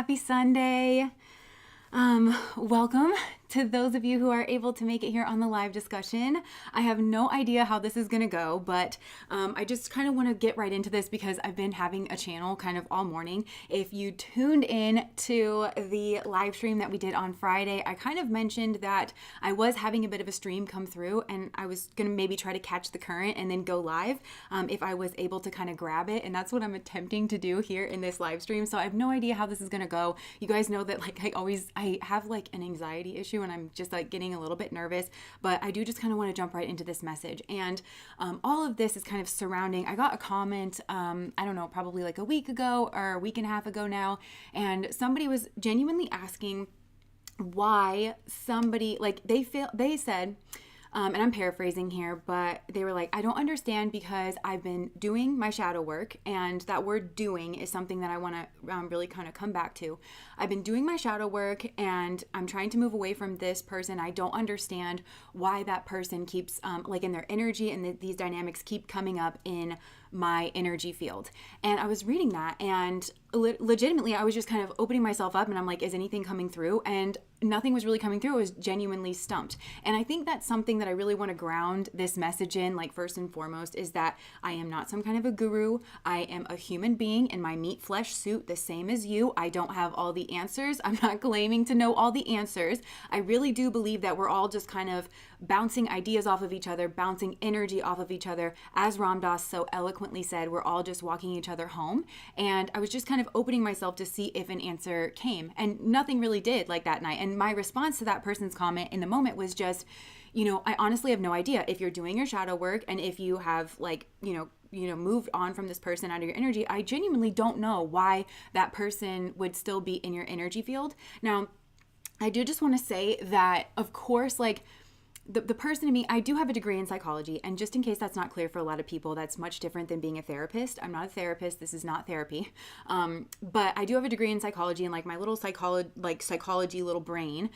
Happy Sunday. Welcome to those of you who are able to make it here on the live discussion. I have no idea how this is going to go, but I just kind of want to get right into this because I've been having a channel kind of all morning. If you tuned in to the live stream that we did on Friday, I kind of mentioned that I was having a bit of a stream come through and I was going to maybe try to catch the current and then go live if I was able to kind of grab it. And that's what I'm attempting to do here in this live stream. So I have no idea how this is going to go. You guys know that I have like an anxiety issue and I'm just like getting a little bit nervous, but I do just kind of want to jump right into this message. And all of this is kind of surrounding, I got a comment, I don't know, probably like a week ago or a week and a half ago now. And somebody was genuinely asking why somebody, like they said, and I'm paraphrasing here, but they were like, I don't understand because I've been doing my shadow work, and that word doing is something that I want to really kind of come back to. I've been doing my shadow work and I'm trying to move away from this person. I don't understand why that person keeps like in their energy and these dynamics keep coming up in my energy field. And I was reading that and legitimately I was just kind of opening myself up and I'm like, is anything coming through? And nothing was really coming through. I was genuinely stumped. And I think that's something that I really want to ground this message in, like first and foremost, is that I am not some kind of a guru. I am a human being in my meat flesh suit, the same as you. I don't have all the answers. I'm not claiming to know all the answers. I really do believe that we're all just kind of bouncing ideas off of each other, bouncing energy off of each other. As Ram Dass so eloquently said, we're all just walking each other home. And I was just kind of opening myself to see if an answer came. And nothing really did like that night. And my response to that person's comment in the moment was just, I honestly have no idea if you're doing your shadow work and if you have moved on from this person out of your energy. I genuinely don't know why that person would still be in your energy field. Now, I do just want to say that, of course, like, the person in me, I do have a degree in psychology, and just in case that's not clear for a lot of people, that's much different than being a therapist. I'm not a therapist. This is not therapy. But I do have a degree in psychology, and like my little psychology little brain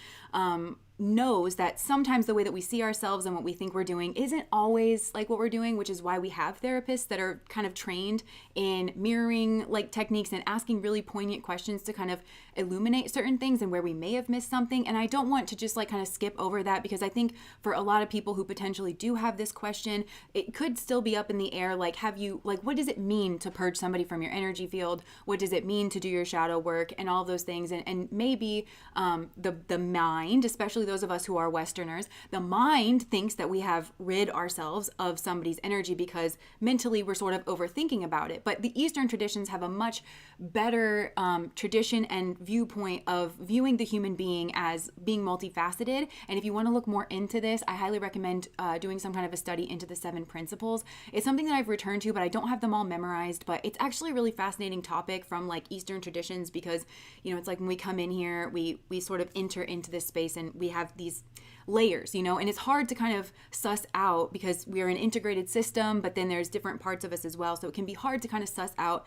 knows that sometimes the way that we see ourselves and what we think we're doing isn't always like what we're doing, which is why we have therapists that are kind of trained in mirroring like techniques and asking really poignant questions to kind of illuminate certain things and where we may have missed something. And I don't want to just like kind of skip over that because I think for a lot of people who potentially do have this question, it could still be up in the air. Like, what does it mean to purge somebody from your energy field? What does it mean to do your shadow work and all of those things? And maybe the mind, especially those of us who are Westerners, the mind thinks that we have rid ourselves of somebody's energy because mentally we're sort of overthinking about it. But the Eastern traditions have a much better tradition and viewpoint of viewing the human being as being multifaceted. And if you want to look more into this, I highly recommend doing some kind of a study into the 7 principles. It's something that I've returned to, but I don't have them all memorized. But it's actually a really fascinating topic from like Eastern traditions because, it's like when we come in here, we sort of enter into this space and we have these layers, and it's hard to kind of suss out because we are an integrated system, but then there's different parts of us as well. So it can be hard to kind of suss out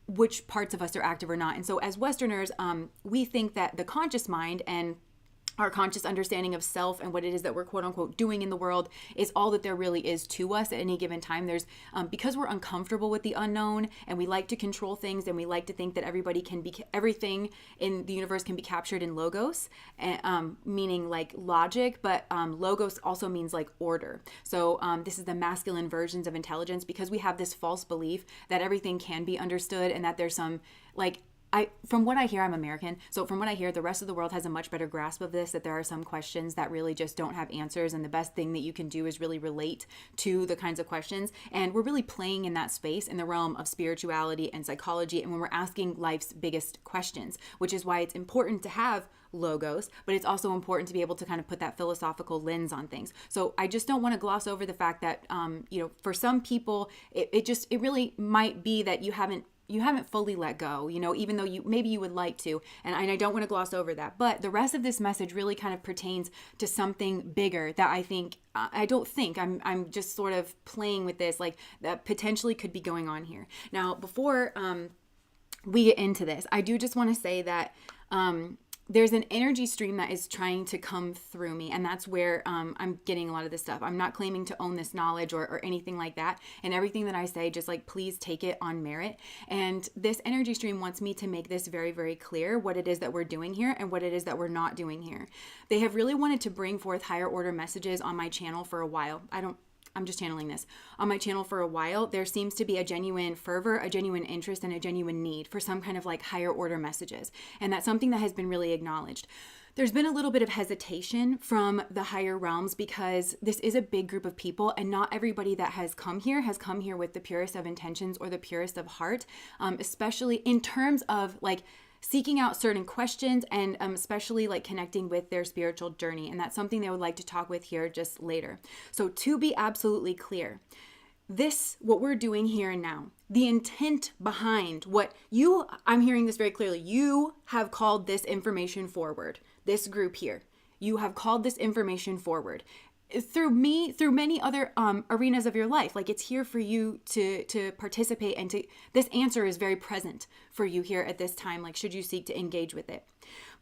which parts of us are active or not. And so as Westerners, we think that the conscious mind and our conscious understanding of self and what it is that we're quote unquote doing in the world is all that there really is to us at any given time. There's because we're uncomfortable with the unknown and we like to control things and we like to think that everything in the universe can be captured in logos, meaning like logic, but logos also means like order. So this is the masculine versions of intelligence because we have this false belief that everything can be understood and that there's some from what I hear, I'm American, so from what I hear, the rest of the world has a much better grasp of this, that there are some questions that really just don't have answers, and the best thing that you can do is really relate to the kinds of questions. And we're really playing in that space in the realm of spirituality and psychology, and when we're asking life's biggest questions, which is why it's important to have logos, but it's also important to be able to kind of put that philosophical lens on things. So I just don't want to gloss over the fact that, for some people, it really might be that you haven't fully let go, even though maybe you would like to. And I don't want to gloss over that. But the rest of this message really kind of pertains to something bigger that I'm just sort of playing with this, like that potentially could be going on here. Now, before we get into this, I do just want to say that there's an energy stream that is trying to come through me. And that's where I'm getting a lot of this stuff. I'm not claiming to own this knowledge or anything like that. And everything that I say, just like, please take it on merit. And this energy stream wants me to make this very, very clear what it is that we're doing here and what it is that we're not doing here. They have really wanted to bring forth higher order messages on my channel for a while. I'm just channeling this. On my channel for a while, there seems to be a genuine fervor, a genuine interest, and a genuine need for some kind of like higher order messages. And that's something that has been really acknowledged. There's been a little bit of hesitation from the higher realms because this is a big group of people, and not everybody that has come here with the purest of intentions or the purest of heart, especially in terms of like seeking out certain questions and especially like connecting with their spiritual journey. And that's something they would like to talk with here just later. So to be absolutely clear, what we're doing here and now, the intent behind I'm hearing this very clearly. You have called this information forward, this group here. You have called this information forward through me, through many other arenas of your life. Like, it's here for you to participate, and this answer is very present for you here at this time, like, should you seek to engage with it.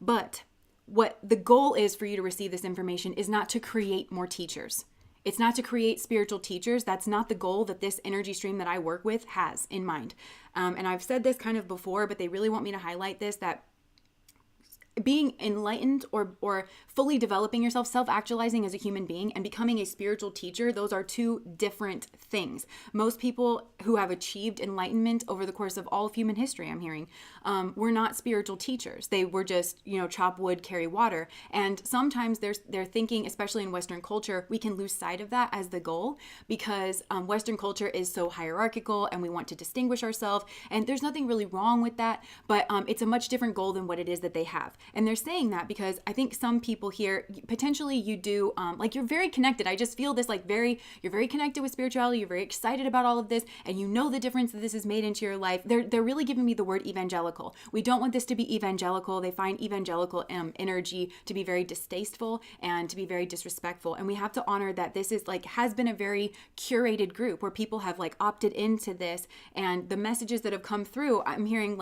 But what the goal is for you to receive this information is not to create more teachers. It's not to create spiritual teachers. That's not the goal that this energy stream that I work with has in mind. And I've said this kind of before, but they really want me to highlight this, that being enlightened or fully developing yourself, self-actualizing as a human being, and becoming a spiritual teacher, those are two different things. Most people who have achieved enlightenment over the course of all of human history, I'm hearing, were not spiritual teachers. They were just, chop wood, carry water. And sometimes they're thinking, especially in Western culture, we can lose sight of that as the goal because Western culture is so hierarchical and we want to distinguish ourselves. And there's nothing really wrong with that, but it's a much different goal than what it is that they have. And they're saying that because I think some people here, potentially you do, like, you're very connected. I just feel this you're very connected with spirituality. You're very excited about all of this, and you know the difference that this has made into your life. They're really giving me the word evangelical. We don't want this to be evangelical. They find evangelical energy to be very distasteful and to be very disrespectful. And we have to honor that this is has been a very curated group where people have opted into this, and the messages that have come through, I'm hearing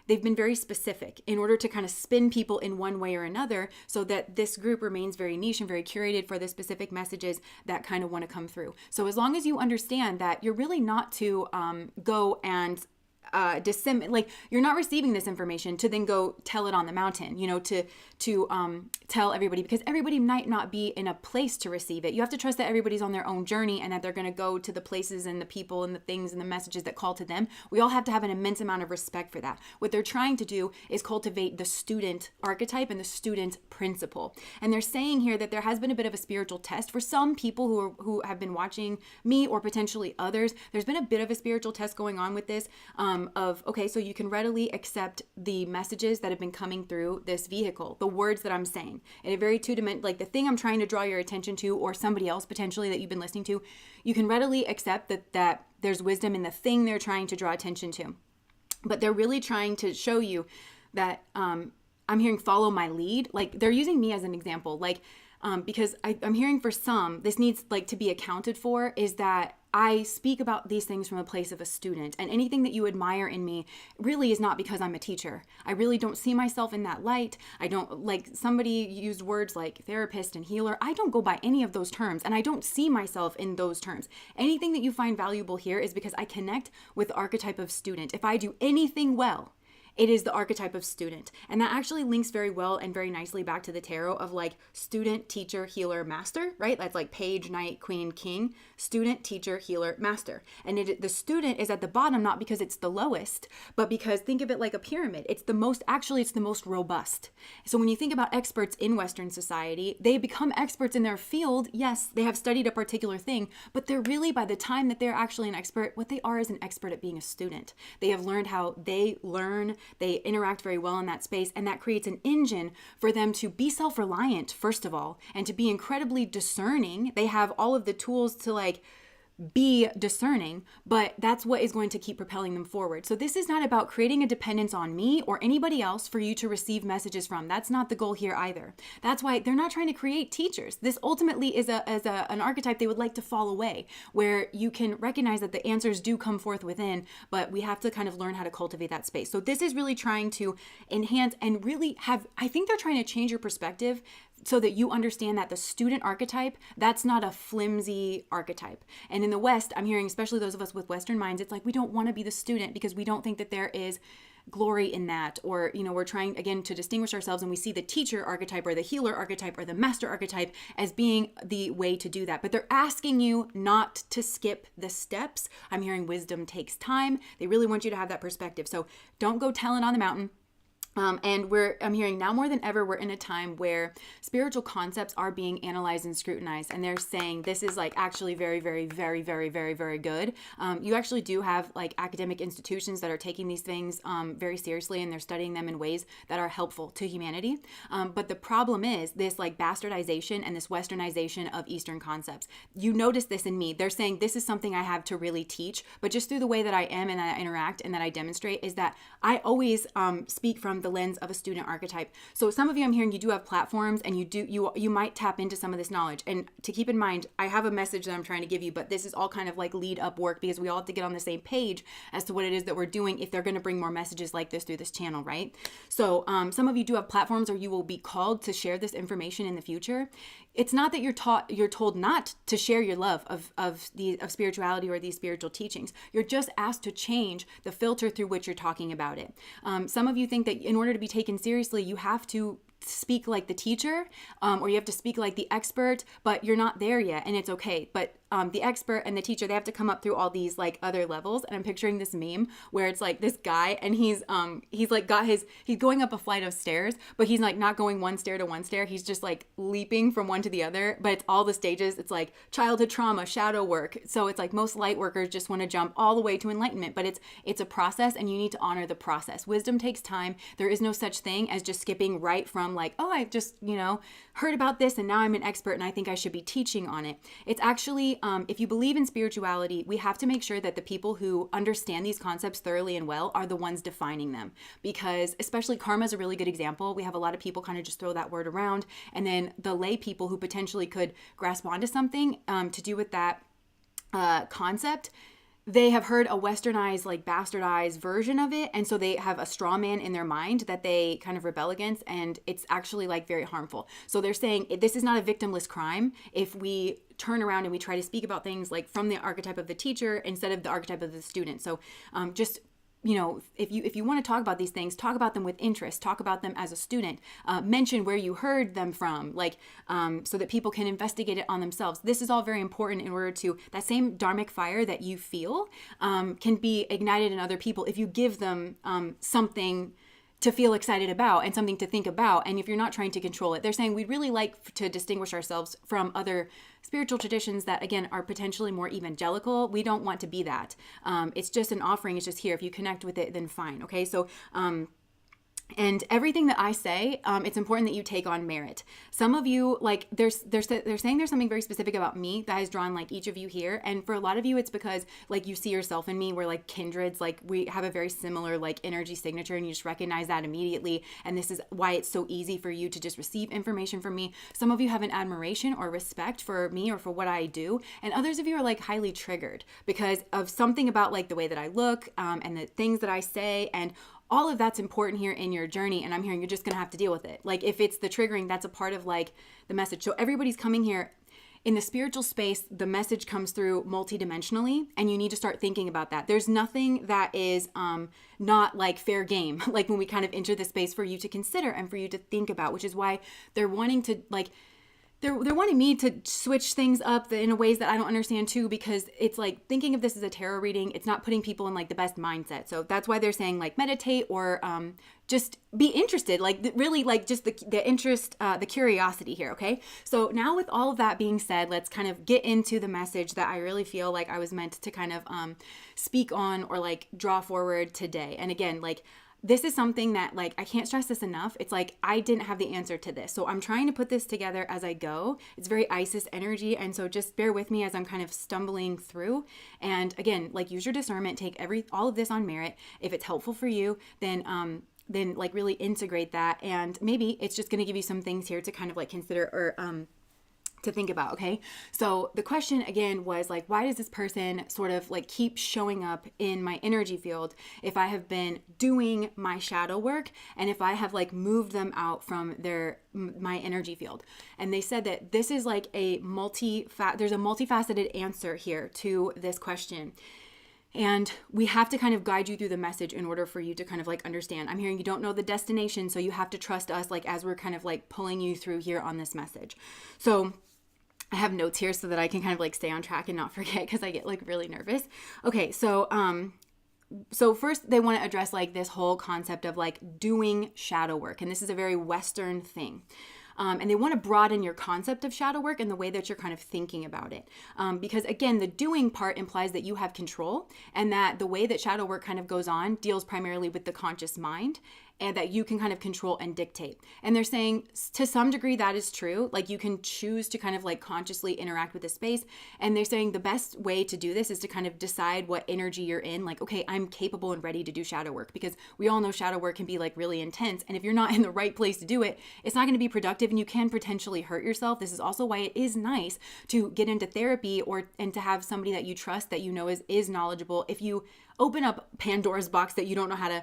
they've been very specific in order to kind of spin people in one way or another so that this group remains very niche and very curated for the specific messages that kind of want to come through. So as long as you understand that you're really not to go and disseminate, you're not receiving this information to then go tell it on the mountain, to tell everybody, because everybody might not be in a place to receive it. You have to trust that everybody's on their own journey and that they're going to go to the places and the people and the things and the messages that call to them. We all have to have an immense amount of respect for that. What they're trying to do is cultivate the student archetype and the student principle. And they're saying here that there has been a bit of a spiritual test for some people who have been watching me, or potentially others. There's been a bit of a spiritual test going on with this, so you can readily accept the messages that have been coming through this vehicle, the words that I'm saying in a very two-dimensional, the thing I'm trying to draw your attention to, or somebody else potentially that you've been listening to, you can readily accept that there's wisdom in the thing they're trying to draw attention to. But they're really trying to show you that I'm hearing follow my lead. They're using me as an example, because I'm hearing for some, this needs to be accounted for, is that I speak about these things from a place of a student, and anything that you admire in me really is not because I'm a teacher. I really don't see myself in that light. I don't, somebody used words like therapist and healer. I don't go by any of those terms, and I don't see myself in those terms. Anything that you find valuable here is because I connect with the archetype of student. If I do anything well, it is the archetype of student. And that actually links very well and very nicely back to the tarot of student, teacher, healer, master, right? That's page, knight, queen, king, student, teacher, healer, master. And the student is at the bottom, not because it's the lowest, but because think of it like a pyramid. It's the most robust. So when you think about experts in Western society, they become experts in their field. Yes, they have studied a particular thing, but they're really, by the time that they're actually an expert, what they are is an expert at being a student. They have learned how they learn. They interact very well in that space, and that creates an engine for them to be self-reliant, first of all, and to be incredibly discerning. They have all of the tools to be discerning, but that's what is going to keep propelling them forward. So this is not about creating a dependence on me or anybody else for you to receive messages from. That's not the goal here either. That's why they're not trying to create teachers. This ultimately is an archetype they would like to fall away, where you can recognize that the answers do come forth within, but we have to kind of learn how to cultivate that space. So this is really trying to enhance and really I think they're trying to change your perspective so that you understand that the student archetype, that's not a flimsy archetype. And in the West, I'm hearing, especially those of us with Western minds, it's like we don't want to be the student because we don't think that there is glory in that, or we're trying again to distinguish ourselves, and we see the teacher archetype or the healer archetype or the master archetype as being the way to do that. But they're asking you not to skip the steps. I'm hearing wisdom takes time. They really want you to have that perspective. So don't go telling on the mountain. And I'm hearing now more than ever, we're in a time where spiritual concepts are being analyzed and scrutinized. And they're saying this is like actually very, very, very, very, very, very good. You actually do have like academic institutions that are taking these things very seriously, and they're studying them in ways that are helpful to humanity. But the problem is this like bastardization and this westernization of Eastern concepts. You notice this in me. They're saying this is something I have to really teach, but just through the way that I am and that I interact and that I demonstrate is that I always speak from the lens of a student archetype. So some of you, I'm hearing you do have platforms, and you might tap into some of this knowledge. And to keep in mind, I have a message that I'm trying to give you, but this is all kind of like lead up work because we all have to get on the same page as to what it is that we're doing if they're going to bring more messages like this through this channel, right? So some of you do have platforms, or you will be called to share this information in the future. It's not that you're told not to share your love of spirituality or these spiritual teachings. You're just asked to change the filter through which you're talking about it. Some of you think that in order to be taken seriously, you have to speak like the teacher, or you have to speak like the expert, but you're not there yet, and it's okay. But the expert and the teacher, they have to come up through all these like other levels. And I'm picturing this meme where it's like this guy, and he's going up a flight of stairs, but he's like not going one stair to one stair. He's just like leaping from one to the other, but it's all the stages. It's like childhood trauma, shadow work. So it's like most light workers just want to jump all the way to enlightenment, but it's a process, and you need to honor the process. Wisdom takes time. There is no such thing as just skipping right from like, oh, I just, heard about this and now I'm an expert and I think I should be teaching on it. It's actually, if you believe in spirituality, we have to make sure that the people who understand these concepts thoroughly and well are the ones defining them, because especially karma is a really good example. We have a lot of people kind of just throw that word around, and then the lay people who potentially could grasp onto something to do with that concept, they have heard a westernized, like bastardized version of it. And so they have a straw man in their mind that they kind of rebel against. And it's actually like very harmful. So they're saying this is not a victimless crime if we turn around and we try to speak about things like from the archetype of the teacher instead of the archetype of the student. So just if you want to talk about these things, talk about them with interest, talk about them as a student, mention where you heard them from, like, so that people can investigate it on themselves. This is all very important in order to, that same dharmic fire that you feel can be ignited in other people if you give them something to feel excited about and something to think about. And if you're not trying to control it, they're saying we'd really like to distinguish ourselves from other spiritual traditions that, again, are potentially more evangelical. We don't want to be that. It's just an offering. It's just here. If you connect with it, then fine. Okay. So, and everything that I say, it's important that you take on merit. Some of you, like, they're saying there's something very specific about me that has drawn like each of you here. And for a lot of you, it's because like you see yourself in me. We're like kindreds, like we have a very similar like energy signature, and you just recognize that immediately. And this is why it's so easy for you to just receive information from me. Some of you have an admiration or respect for me or for what I do. And others of you are like highly triggered because of something about like the way that I look and the things that I say, and all of that's important here in your journey. And I'm hearing you're just going to have to deal with it. Like if it's the triggering, that's a part of like the message. So everybody's coming here in the spiritual space. The message comes through multidimensionally, and you need to start thinking about that. There's nothing that is not like fair game, like when we kind of enter the space for you to consider and for you to think about, which is why they're wanting to like, they're wanting me to switch things up in ways that I don't understand too, because it's like thinking of this as a tarot reading, it's not putting people in like the best mindset. So that's why they're saying like meditate or just be interested, like really like just the interest, the curiosity here. Okay. So now with all of that being said, let's kind of get into the message that I really feel like I was meant to kind of speak on or like draw forward today. And again, like this is something that, like, I can't stress this enough. It's like, I didn't have the answer to this. So I'm trying to put this together as I go. It's very Isis energy. And so just bear with me as I'm kind of stumbling through. And again, like, use your discernment, take all of this on merit. If it's helpful for you, then like really integrate that. And maybe it's just going to give you some things here to kind of like consider or, to think about. Okay. So the question again was like, why does this person sort of like keep showing up in my energy field if I have been doing my shadow work and if I have like moved them out from my energy field? And they said that this is like there's a multifaceted answer here to this question. And we have to kind of guide you through the message in order for you to kind of like understand. I'm hearing you don't know the destination, so you have to trust us like as we're kind of like pulling you through here on this message. So I have notes here so that I can kind of like stay on track and not forget, because I get like really nervous. Okay, so first they want to address like this whole concept of like doing shadow work. And this is a very Western thing. And they want to broaden your concept of shadow work and the way that you're kind of thinking about it. Because again, the doing part implies that you have control, and that the way that shadow work kind of goes on deals primarily with the conscious mind, and that you can kind of control and dictate. And they're saying to some degree that is true. Like, you can choose to kind of like consciously interact with the space. And they're saying the best way to do this is to kind of decide what energy you're in. Like, okay, I'm capable and ready to do shadow work, because we all know shadow work can be like really intense. And if you're not in the right place to do it, it's not going to be productive and you can potentially hurt yourself. This is also why it is nice to get into therapy and to have somebody that you trust, that you know is knowledgeable. If you open up Pandora's box that you don't know how to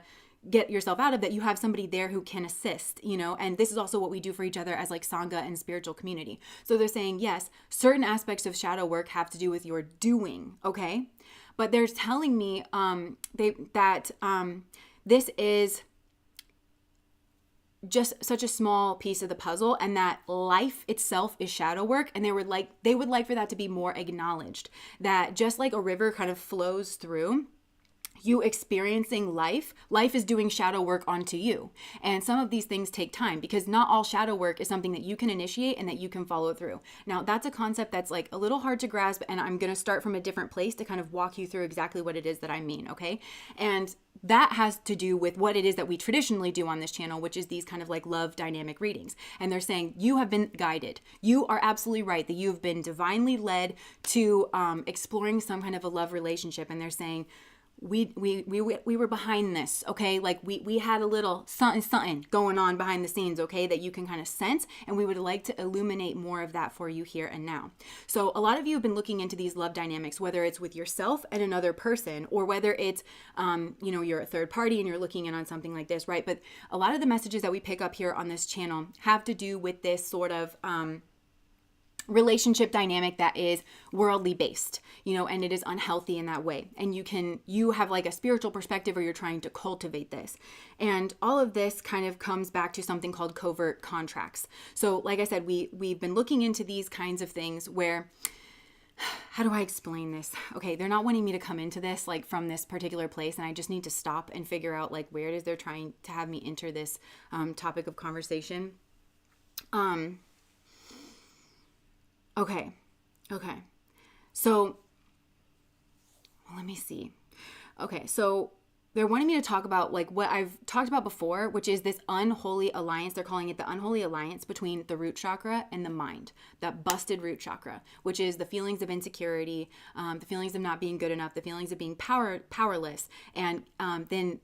get yourself out of, that you have somebody there who can assist, and this is also what we do for each other as like Sangha and spiritual community. So they're saying, yes, certain aspects of shadow work have to do with your doing, okay? But they're telling me that this is just such a small piece of the puzzle, and that life itself is shadow work. And they would like for that to be more acknowledged, that just like a river kind of flows through you experiencing life is doing shadow work onto you. And some of these things take time, because not all shadow work is something that you can initiate and that you can follow through. Now, that's a concept that's like a little hard to grasp, and I'm going to start from a different place to kind of walk you through exactly what it is that I mean, okay? And that has to do with what it is that we traditionally do on this channel, which is these kind of like love dynamic readings. And they're saying you have been guided. You are absolutely right that you've been divinely led to exploring some kind of a love relationship. And they're saying, we were behind this, okay? Like we had a little something going on behind the scenes, okay, that you can kind of sense, and we would like to illuminate more of that for you here and now. So a lot of you have been looking into these love dynamics, whether it's with yourself and another person, or whether it's you're a third party and you're looking in on something like this, right? But a lot of the messages that we pick up here on this channel have to do with this sort of relationship dynamic that is worldly based, and it is unhealthy in that way. And you have like a spiritual perspective, or you're trying to cultivate this. And all of this kind of comes back to something called covert contracts. So like I said, we've been looking into these kinds of things where, how do I explain this? Okay, they're not wanting me to come into this like from this particular place, and I just need to stop and figure out like where it is they're trying to have me enter this topic of conversation. Okay. So, let me see. Okay, so they're wanting me to talk about like what I've talked about before, which is this unholy alliance. They're calling it the unholy alliance between the root chakra and the mind, that busted root chakra, which is the feelings of insecurity, the feelings of not being good enough, the feelings of being powerless, and then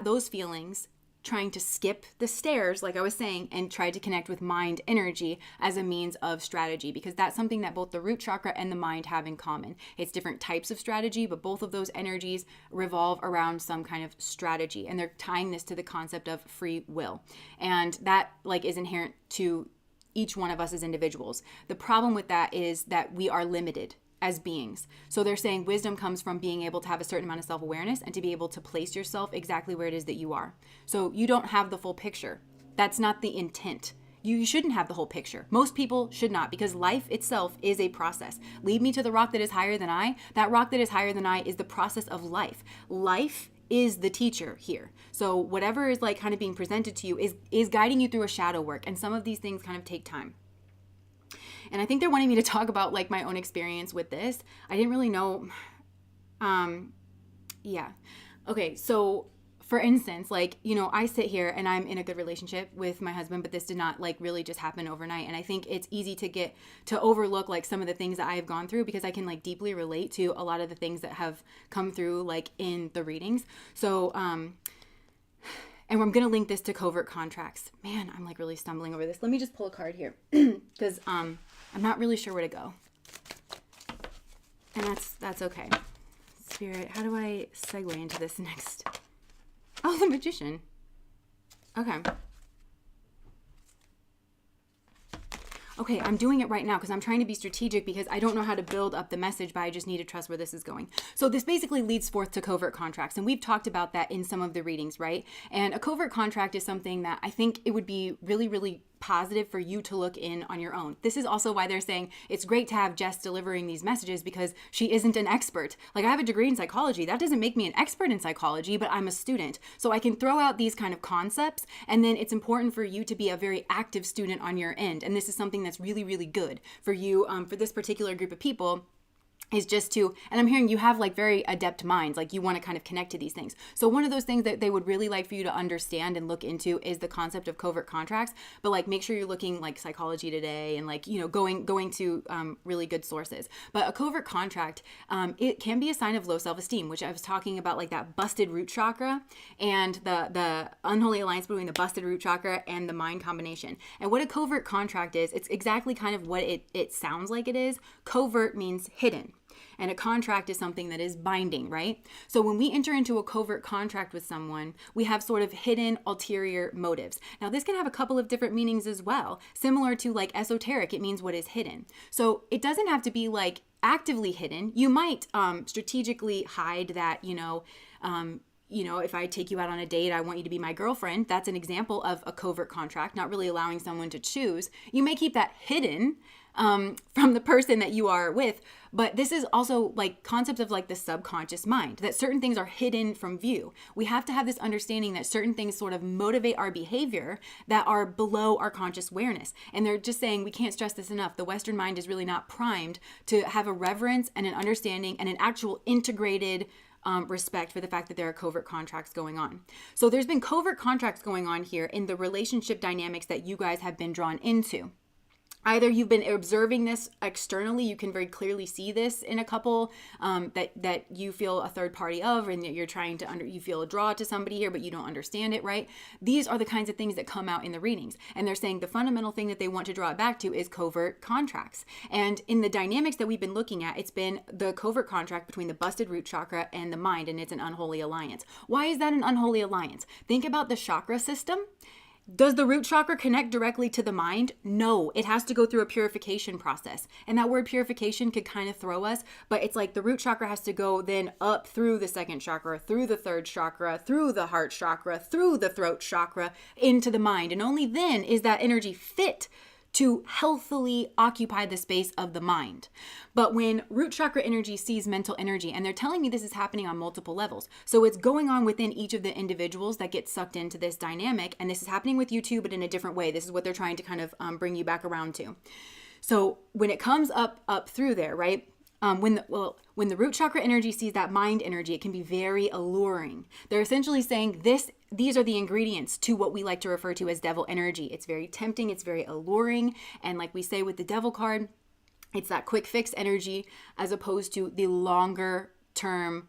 those feelings trying to skip the stairs, like I was saying, and try to connect with mind energy as a means of strategy, because that's something that both the root chakra and the mind have in common. It's different types of strategy, but both of those energies revolve around some kind of strategy, and they're tying this to the concept of free will. And that like is inherent to each one of us as individuals. The problem with that is that we are limited as beings. So they're saying wisdom comes from being able to have a certain amount of self-awareness and to be able to place yourself exactly where it is that you are. So you don't have the full picture. That's not the intent. You shouldn't have the whole picture. Most people should not, because life itself is a process. Lead me to the rock that is higher than I. That rock that is higher than I is the process of life. Life is the teacher here. So whatever is like kind of being presented to you is guiding you through a shadow work. And some of these things kind of take time. And I think they're wanting me to talk about like my own experience with this. I didn't really know. Yeah. Okay. So for instance, like, you know, I sit here and I'm in a good relationship with my husband, but this did not like really just happen overnight. And I think it's easy to overlook like some of the things that I have gone through, because I can like deeply relate to a lot of the things that have come through like in the readings. So, and I'm going to link this to covert contracts. Man, I'm like really stumbling over this. Let me just pull a card here because I'm not really sure where to go. And that's okay. Spirit, how do I segue into this next? Oh, the Magician. Okay. Okay, I'm doing it right now because I'm trying to be strategic, because I don't know how to build up the message, but I just need to trust where this is going. So this basically leads forth to covert contracts, and we've talked about that in some of the readings, right? And a covert contract is something that I think it would be really, really positive for you to look in on your own. This is also why they're saying it's great to have Jess delivering these messages, because she isn't an expert. Like, I have a degree in psychology. That doesn't make me an expert in psychology, but I'm a student. So I can throw out these kind of concepts, and then it's important for you to be a very active student on your end. And this is something that's really, really good for you, for this particular group of people, is just to, and I'm hearing you have like very adept minds, like you want to kind of connect to these things. So one of those things that they would really like for you to understand and look into is the concept of covert contracts, but like make sure you're looking like Psychology Today and like, you know, going to really good sources. But a covert contract, it can be a sign of low self-esteem, which I was talking about, like that busted root chakra and the unholy alliance between the busted root chakra and the mind combination. And what a covert contract is, it's exactly kind of what it sounds like it is. Covert means hidden. And a contract is something that is binding, right? So when we enter into a covert contract with someone, we have sort of hidden ulterior motives. Now, this can have a couple of different meanings as well. Similar to like esoteric, it means what is hidden. So it doesn't have to be like actively hidden. You might strategically hide that, you know, if I take you out on a date, I want you to be my girlfriend. That's an example of a covert contract, not really allowing someone to choose. You may keep that hidden from the person that you are with, but this is also like concepts of like the subconscious mind, that certain things are hidden from view. We have to have this understanding that certain things sort of motivate our behavior that are below our conscious awareness. And they're just saying, we can't stress this enough. The Western mind is really not primed to have a reverence and an understanding and an actual integrated respect for the fact that there are covert contracts going on. So there's been covert contracts going on here in the relationship dynamics that you guys have been drawn into. Either you've been observing this externally, you can very clearly see this in a couple that you feel a third party of, and that you're trying to you feel a draw to somebody here, but you don't understand it, right? These are the kinds of things that come out in the readings. And they're saying the fundamental thing that they want to draw it back to is covert contracts. And in the dynamics that we've been looking at, it's been the covert contract between the busted root chakra and the mind, and it's an unholy alliance. Why is that an unholy alliance? Think about the chakra system. Does the root chakra connect directly to the mind? No, it has to go through a purification process. And that word purification could kind of throw us, but it's like the root chakra has to go then up through the second chakra, through the third chakra, through the heart chakra, through the throat chakra, into the mind. And only then is that energy fit to healthily occupy the space of the mind. But when root chakra energy sees mental energy, and they're telling me this is happening on multiple levels. So it's going on within each of the individuals that get sucked into this dynamic. And this is happening with you too, but in a different way. This is what they're trying to kind of bring you back around to. So when it comes up through there, right? When the root chakra energy sees that mind energy, it can be very alluring. They're essentially saying these are the ingredients to what we like to refer to as devil energy. It's very tempting, it's very alluring, and like we say with the devil card, it's that quick fix energy as opposed to the longer term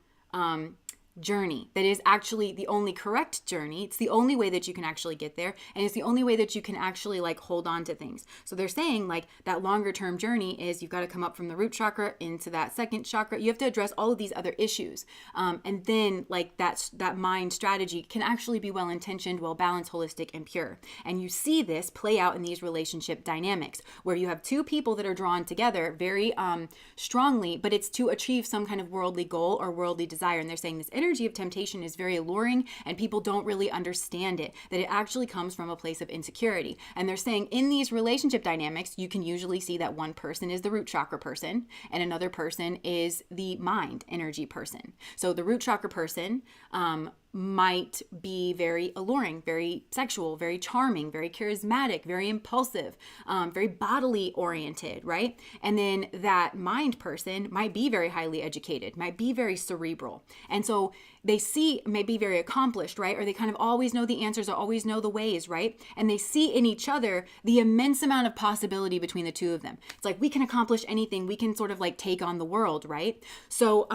journey that is actually the only correct journey. It's the only way that you can actually get there, and it's the only way that you can actually like hold on to things. So they're saying like that longer term journey is you've got to come up from the root chakra into that second chakra. You have to address all of these other issues, and then like that mind strategy can actually be well intentioned, well balanced, holistic, and pure. And you see this play out in these relationship dynamics where you have two people that are drawn together very strongly, but it's to achieve some kind of worldly goal or worldly desire. And they're saying this energy of temptation is very alluring, and people don't really understand it, that it actually comes from a place of insecurity. And they're saying in these relationship dynamics, you can usually see that one person is the root chakra person and another person is the mind energy person. So the root chakra person might be very alluring, very sexual, very charming, very charismatic, very impulsive, very bodily oriented, right? And then that mind person might be very highly educated, might be very cerebral. And so they see, may be very accomplished, right? Or they kind of always know the answers or always know the ways, right? And they see in each other the immense amount of possibility between the two of them. It's like, we can accomplish anything. We can sort of like take on the world, right? So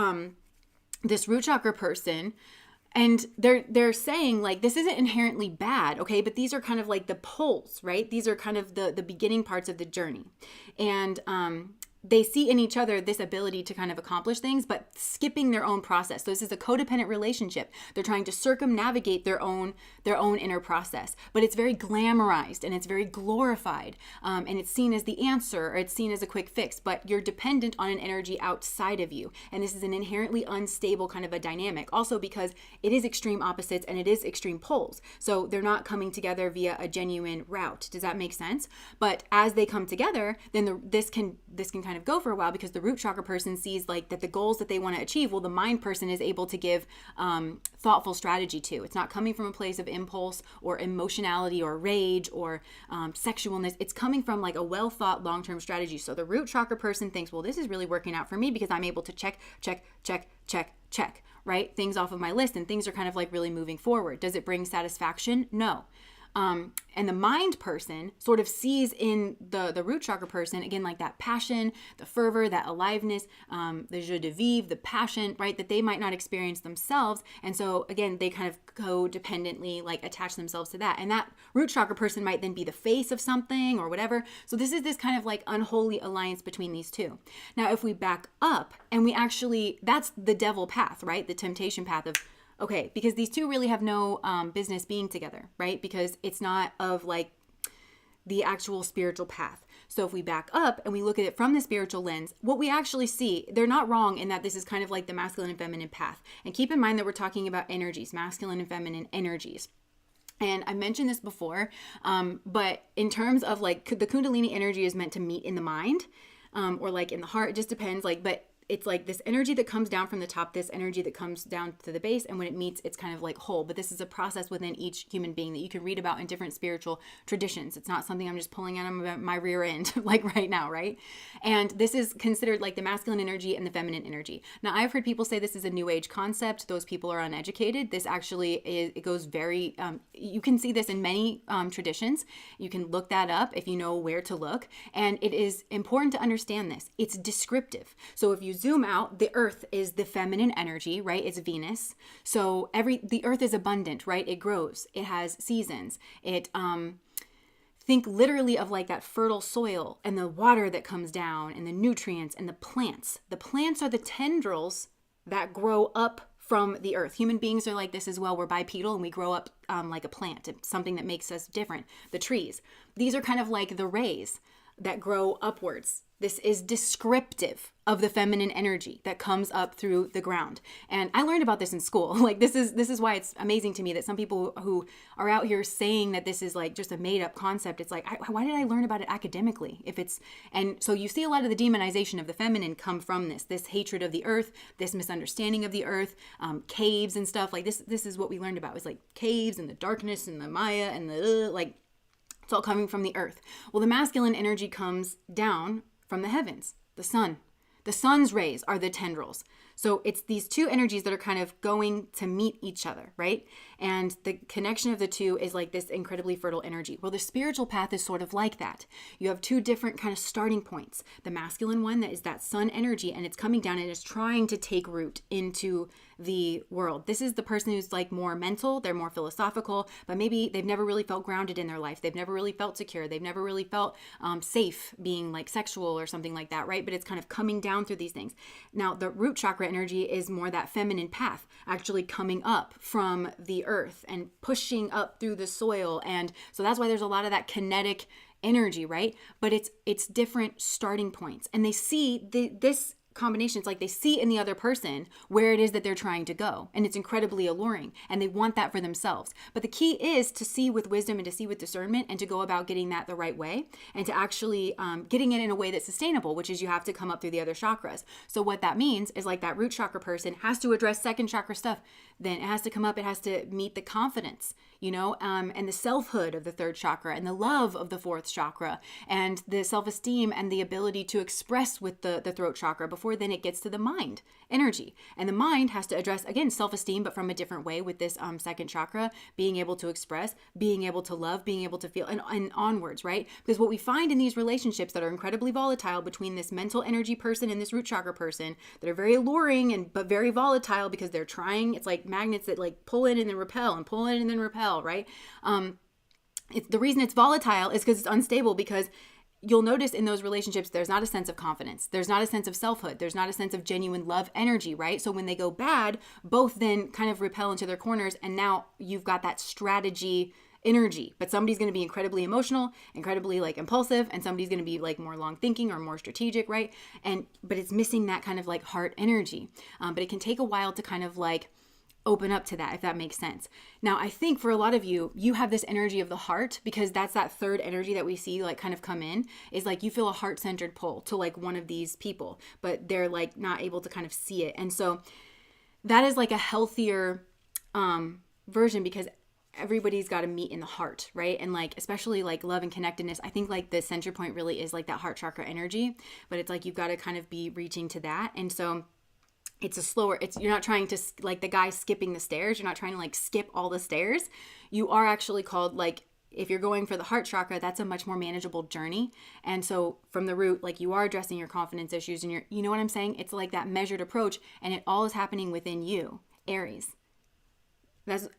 this root chakra person, and they're saying like, this isn't inherently bad, okay? But these are kind of like the poles, right? These are kind of the beginning parts of the journey. And they see in each other this ability to kind of accomplish things, but skipping their own process. So this is a codependent relationship. They're trying to circumnavigate their own inner process, but it's very glamorized and it's very glorified. And it's seen as the answer, or it's seen as a quick fix, but you're dependent on an energy outside of you. And this is an inherently unstable kind of a dynamic. Also because it is extreme opposites and it is extreme poles. So they're not coming together via a genuine route. Does that make sense? But as they come together, then this can kind of go for a while, because the root chakra person sees like that the goals that they want to achieve, well, the mind person is able to give thoughtful strategy to. It's not coming from a place of impulse or emotionality or rage or sexualness. It's coming from like a well thought long-term strategy. So the root chakra person thinks, well, this is really working out for me because I'm able to check, right? Things off of my list, and things are kind of like really moving forward. Does it bring satisfaction? No. And the mind person sort of sees in the root chakra person, again, like that passion, the fervor, that aliveness, the joie de vivre, the passion, right, that they might not experience themselves. And so again, they kind of codependently like attach themselves to that. And that root chakra person might then be the face of something or whatever. So this is this kind of like unholy alliance between these two. Now, if we back up and we actually, that's the devil path, right? The temptation path of, okay, because these two really have no business being together, right? Because it's not of like the actual spiritual path. So if we back up and we look at it from the spiritual lens, what we actually see, they're not wrong in that this is kind of like the masculine and feminine path. And keep in mind that we're talking about energies, masculine and feminine energies. And I mentioned this before, but in terms of like the Kundalini energy is meant to meet in the mind or like in the heart, it just depends, like, but it's like this energy that comes down from the top, this energy that comes down to the base, and when it meets, it's kind of like whole. But this is a process within each human being that you can read about in different spiritual traditions. It's not something I'm just pulling out of my rear end like right now, right? And this is considered like the masculine energy and the feminine energy. Now, I've heard people say this is a new age concept. Those people are uneducated. This actually is, it goes very, you can see this in many traditions. You can look that up if you know where to look. And it is important to understand this. It's descriptive. So if you zoom out, the earth is the feminine energy, right? It's Venus. So the earth is abundant, right? It grows. It has seasons. Think literally of like that fertile soil and the water that comes down and the nutrients and the plants. The plants are the tendrils that grow up from the earth. Human beings are like this as well. We're bipedal and we grow up like a plant. It's something that makes us different. The trees. These are kind of like the rays that grow upwards. This is descriptive of the feminine energy that comes up through the ground. And I learned about this in school. Like this is why it's amazing to me that some people who are out here saying that this is like just a made up concept, it's like, why did I learn about it academically? And so you see a lot of the demonization of the feminine come from this hatred of the earth, this misunderstanding of the earth, caves and stuff like this. This is what we learned about. It's like caves and the darkness and the Maya and the it's all coming from the earth. Well, the masculine energy comes down from the heavens, the sun. The sun's rays are the tendrils. So it's these two energies that are kind of going to meet each other, right? And the connection of the two is like this incredibly fertile energy. Well, the spiritual path is sort of like that. You have two different kind of starting points. The masculine one that is that sun energy, and it's coming down and it's trying to take root into the world. This is the person who's like more mental, they're more philosophical, but maybe they've never really felt grounded in their life. They've never really felt secure. They've never really felt safe being like sexual or something like that, right? But it's kind of coming down through these things. Now, the root chakra energy is more that feminine path, actually coming up from the earth and pushing up through the soil. And so that's why there's a lot of that kinetic energy, right? But it's different starting points. And they see this combination. It's like they see in the other person where it is that they're trying to go, and it's incredibly alluring, and they want that for themselves. But the key is to see with wisdom and to see with discernment and to go about getting that the right way, and to actually getting it in a way that's sustainable, which is you have to come up through the other chakras. So what that means is like that root chakra person has to address second chakra stuff. then it has to come up. It has to meet the confidence, and the selfhood of the third chakra, and the love of the fourth chakra, and the self-esteem and the ability to express with the throat chakra before then it gets to the mind energy. And the mind has to address, again, self-esteem, but from a different way with this second chakra, being able to express, being able to love, being able to feel, and onwards, right? Because what we find in these relationships that are incredibly volatile between this mental energy person and this root chakra person, that are very alluring but very volatile because they're trying, it's like magnets that like pull in and then repel and pull in and then repel, right? The reason it's volatile is because it's unstable, because you'll notice in those relationships, there's not a sense of confidence. There's not a sense of selfhood. There's not a sense of genuine love energy, right? So when they go bad, both then kind of repel into their corners. And now you've got that strategy energy, but somebody's going to be incredibly emotional, incredibly like impulsive, and somebody's going to be like more long thinking or more strategic, right? But it's missing that kind of like heart energy. But it can take a while to kind of like open up to that, if that makes sense. Now, I think for a lot of you, you have this energy of the heart, because that's that third energy that we see like kind of come in, is like you feel a heart-centered pull to like one of these people, but they're like not able to kind of see it. And so that is like a healthier version, because everybody's got to meet in the heart, right? And like, especially like love and connectedness, I think like the center point really is like that heart chakra energy, but it's like you've got to kind of be reaching to that. And so it's a slower, you're not trying to, like the guy skipping the stairs, you're not trying to like skip all the stairs. You are actually called, like, if you're going for the heart chakra, that's a much more manageable journey. And so from the root, like you are addressing your confidence issues and you know what I'm saying? It's like that measured approach, and it all is happening within you, Aries.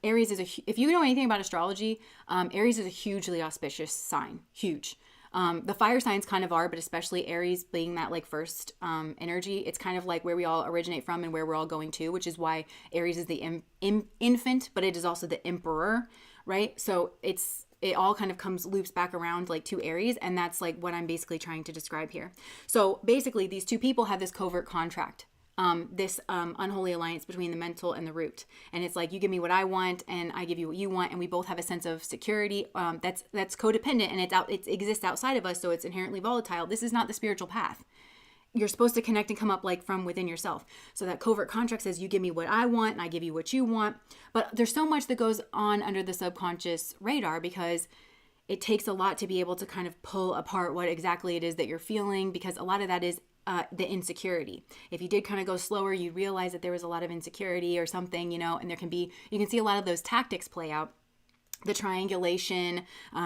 Aries is if you know anything about astrology, Aries is a hugely auspicious sign, huge. The fire signs kind of are, but especially Aries being that like first energy, it's kind of like where we all originate from and where we're all going to, which is why Aries is the infant, but it is also the emperor, right? So it all kind of loops back around like to Aries, and that's like what I'm basically trying to describe here. So basically these two people have this covert contract. This unholy alliance between the mental and the root. And it's like, you give me what I want and I give you what you want. And we both have a sense of security that's codependent, and it exists outside of us. So it's inherently volatile. This is not the spiritual path. You're supposed to connect and come up like from within yourself. So that covert contract says, you give me what I want and I give you what you want. But there's so much that goes on under the subconscious radar, because it takes a lot to be able to kind of pull apart what exactly it is that you're feeling, because a lot of that is the insecurity. If you did kind of go slower, you realize that there was a lot of insecurity or something, and you can see a lot of those tactics play out. The triangulation,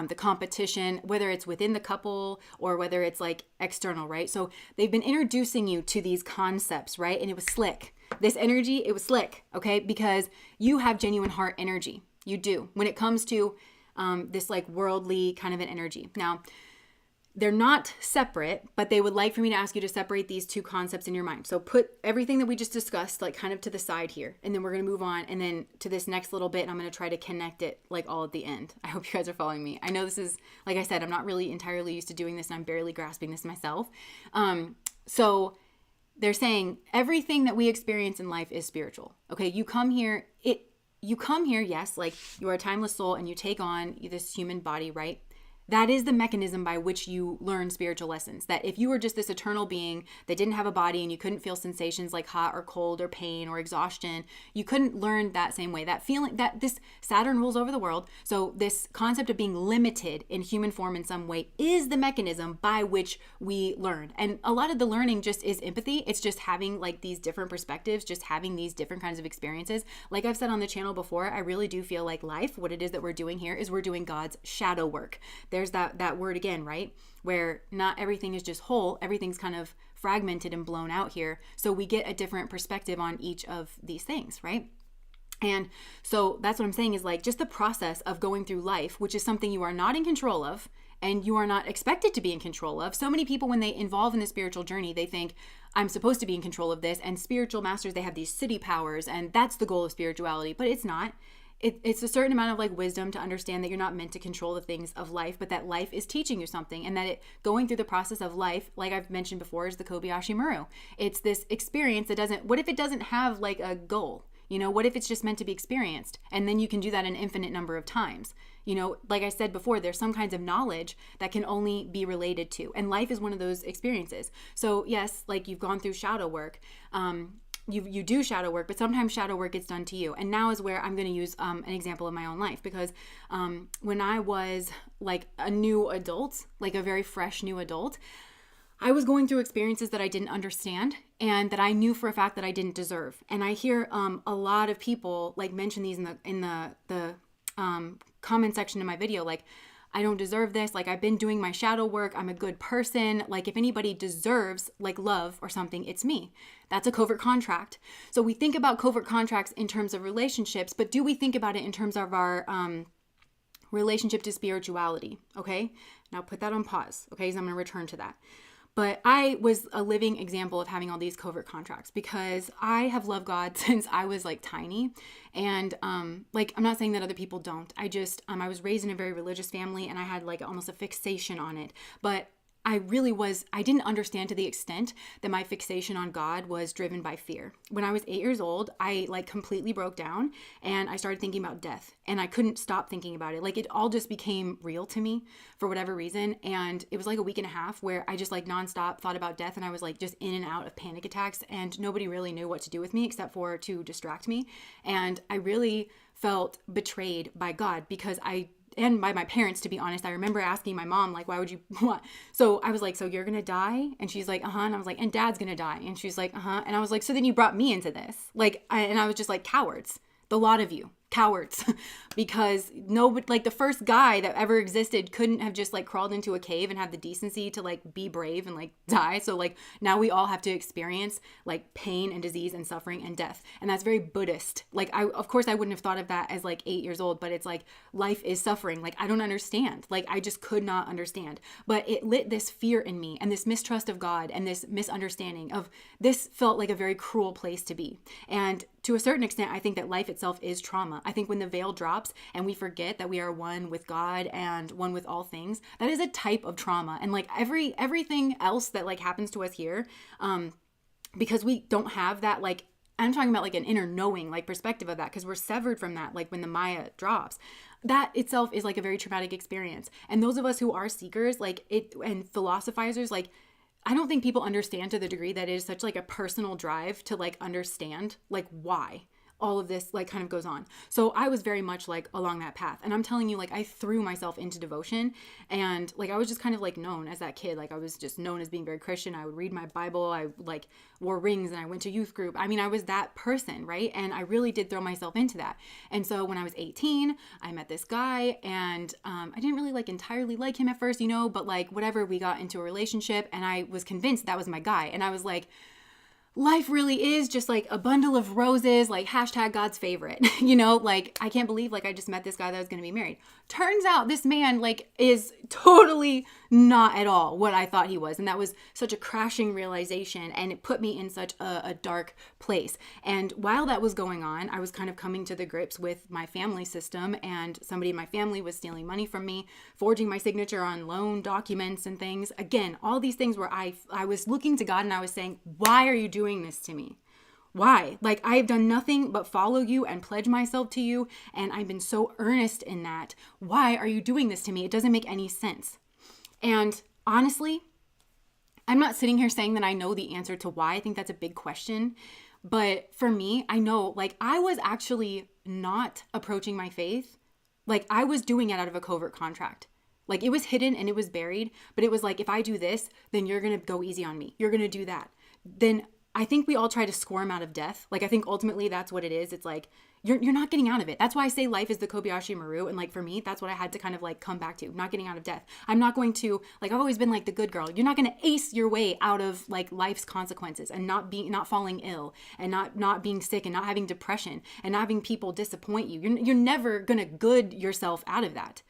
the competition, whether it's within the couple or whether it's like external, right? So they've been introducing you to these concepts, right? And it was slick. This energy, it was slick, okay? Because you have genuine heart energy. You do. When it comes to this like worldly kind of an energy. Now, they're not separate, but they would like for me to ask you to separate these two concepts in your mind. So put everything that we just discussed like kind of to the side here, and then we're going to move on and then to this next little bit, and I'm going to try to connect it like all at the end. I hope you guys are following me. I know this is, like I said, I'm not really entirely used to doing this, and I'm barely grasping this myself. So they're saying everything that we experience in life is spiritual. Okay, you come here, yes, like you are a timeless soul and you take on this human body, right? That is the mechanism by which you learn spiritual lessons. That if you were just this eternal being that didn't have a body and you couldn't feel sensations like hot or cold or pain or exhaustion, you couldn't learn that same way. That feeling that this Saturn rules over the world. So this concept of being limited in human form in some way is the mechanism by which we learn. And a lot of the learning just is empathy. It's just having like these different perspectives, just having these different kinds of experiences. Like I've said on the channel before, I really do feel like life, what it is that we're doing here is we're doing God's shadow work. There's that word again, right? Where not everything is just whole, everything's kind of fragmented and blown out here. So we get a different perspective on each of these things, right? And so that's what I'm saying is like just the process of going through life, which is something you are not in control of and you are not expected to be in control of. So many people, when they involve in the spiritual journey, they think, I'm supposed to be in control of this. And spiritual masters, they have these city powers and that's the goal of spirituality, but it's not. It's a certain amount of like wisdom to understand that you're not meant to control the things of life, but that life is teaching you something, and that going through the process of life, like I've mentioned before, is the Kobayashi Maru. It's this experience that what if it doesn't have like a goal? What if it's just meant to be experienced? And then you can do that an infinite number of times. Like I said before, there's some kinds of knowledge that can only be related to, and life is one of those experiences. So yes, like you've gone through shadow work. you do shadow work, but sometimes shadow work gets done to you. And now is where I'm going to use an example of my own life, because when I was like a new adult, like a very fresh new adult, I was going through experiences that I didn't understand and that I knew for a fact that I didn't deserve. And I hear a lot of people like mention these in the comment section in my video, like, I don't deserve this. Like, I've been doing my shadow work. I'm a good person. Like, if anybody deserves like love or something, it's me. That's a covert contract. So we think about covert contracts in terms of relationships, but do we think about it in terms of our relationship to spirituality? Okay. Now put that on pause. Okay. So I'm going to return to that. But I was a living example of having all these covert contracts, because I have loved God since I was like tiny. And like, I'm not saying that other people don't. I just, I was raised in a very religious family, and I had like almost a fixation on it. But I didn't understand to the extent that my fixation on God was driven by fear. When I was 8 years old, I like completely broke down, and I started thinking about death, and I couldn't stop thinking about it. Like, it all just became real to me for whatever reason. And it was like a week and a half where I just like nonstop thought about death, and I was like just in and out of panic attacks, and nobody really knew what to do with me except for to distract me. And I really felt betrayed by God, because and by my parents, to be honest. I remember asking my mom, like, why would you, what? So I was like, so you're going to die? And she's like, uh-huh. And I was like, and dad's going to die. And she's like, uh-huh. And I was like, so then you brought me into this. Like, and I was just like, cowards, the lot of you. Cowards. Because nobody, like the first guy that ever existed couldn't have just like crawled into a cave and have the decency to like be brave and like die. So like now we all have to experience like pain and disease and suffering and death. And that's very Buddhist. Like, of course I wouldn't have thought of that as like 8 years old, but it's like life is suffering. Like, I don't understand. Like, I just could not understand. But it lit this fear in me, and this mistrust of God, and this misunderstanding of this felt like a very cruel place to be. And to a certain extent, I think that life itself is trauma. I think when the veil drops and we forget that we are one with God and one with all things, that is a type of trauma. And like everything else that like happens to us here, because we don't have that, like, I'm talking about like an inner knowing, like perspective of that, because we're severed from that, like when the Maya drops. That itself is like a very traumatic experience. And those of us who are seekers, like it, and philosophizers, like, I don't think people understand to the degree that it is such like a personal drive to like understand like why all of this like kind of goes on. So I was very much like along that path. And I'm telling you, like, I threw myself into devotion, and like I was just kind of like known as that kid. Like, I was just known as being very Christian. I would read my Bible. I like wore rings, and I went to youth group. I mean, I was that person, right? And I really did throw myself into that. And so when I was 18, I met this guy, and I didn't really like entirely like him at first, you know, but like whatever, we got into a relationship, and I was convinced that was my guy. And I was like, life really is just like a bundle of roses, like hashtag God's favorite, you know, like I can't believe like I just met this guy that was going to be married. Turns out this man like is totally not at all what I thought he was. And that was such a crashing realization, and it put me in such a dark place. And while that was going on, I was kind of coming to the grips with my family system, and somebody in my family was stealing money from me, forging my signature on loan documents and things. Again, all these things where I was looking to God, and I was saying, why are you doing this to me? Why? Like, I have done nothing but follow you and pledge myself to you, and I've been so earnest in that. Why are you doing this to me? It doesn't make any sense. And honestly, I'm not sitting here saying that I know the answer to why. I think that's a big question. But for me, I know, like, I was actually not approaching my faith. Like, I was doing it out of a covert contract. Like, it was hidden and it was buried, but it was like, if I do this, then you're going to go easy on me. You're going to do that. Then I think we all try to squirm out of death. Like, I think ultimately that's what it is. It's like, you're not getting out of it. That's why I say life is the Kobayashi Maru. And like, for me, that's what I had to kind of like come back to, not getting out of death. I'm not going to, like, I've always been like the good girl. You're not going to ace your way out of like life's consequences, and not falling ill, and not being sick, and not having depression, and not having people disappoint you. You're never going to good yourself out of that.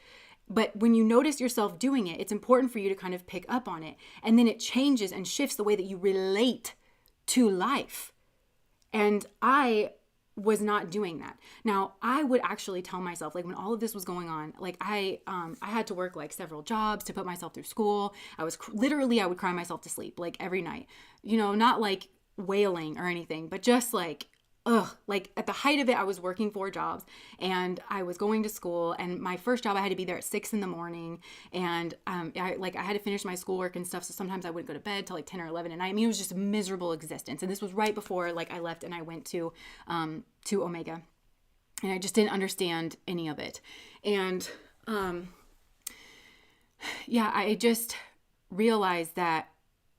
But when you notice yourself doing it, it's important for you to kind of pick up on it. And then it changes and shifts the way that you relate to life. And I was not doing that. Now, I would actually tell myself, like, when all of this was going on, like I had to work like several jobs to put myself through school. I would cry myself to sleep like every night, you know, not like wailing or anything, but just like like at the height of it, I was working 4 jobs and I was going to school, and my first job, I had to be there at 6 a.m. And I had to finish my schoolwork and stuff. So sometimes I wouldn't go to bed till like 10 or 11 at night. I mean, it was just a miserable existence. And this was right before like I left and I went to Omega, and I just didn't understand any of it. And I just realized that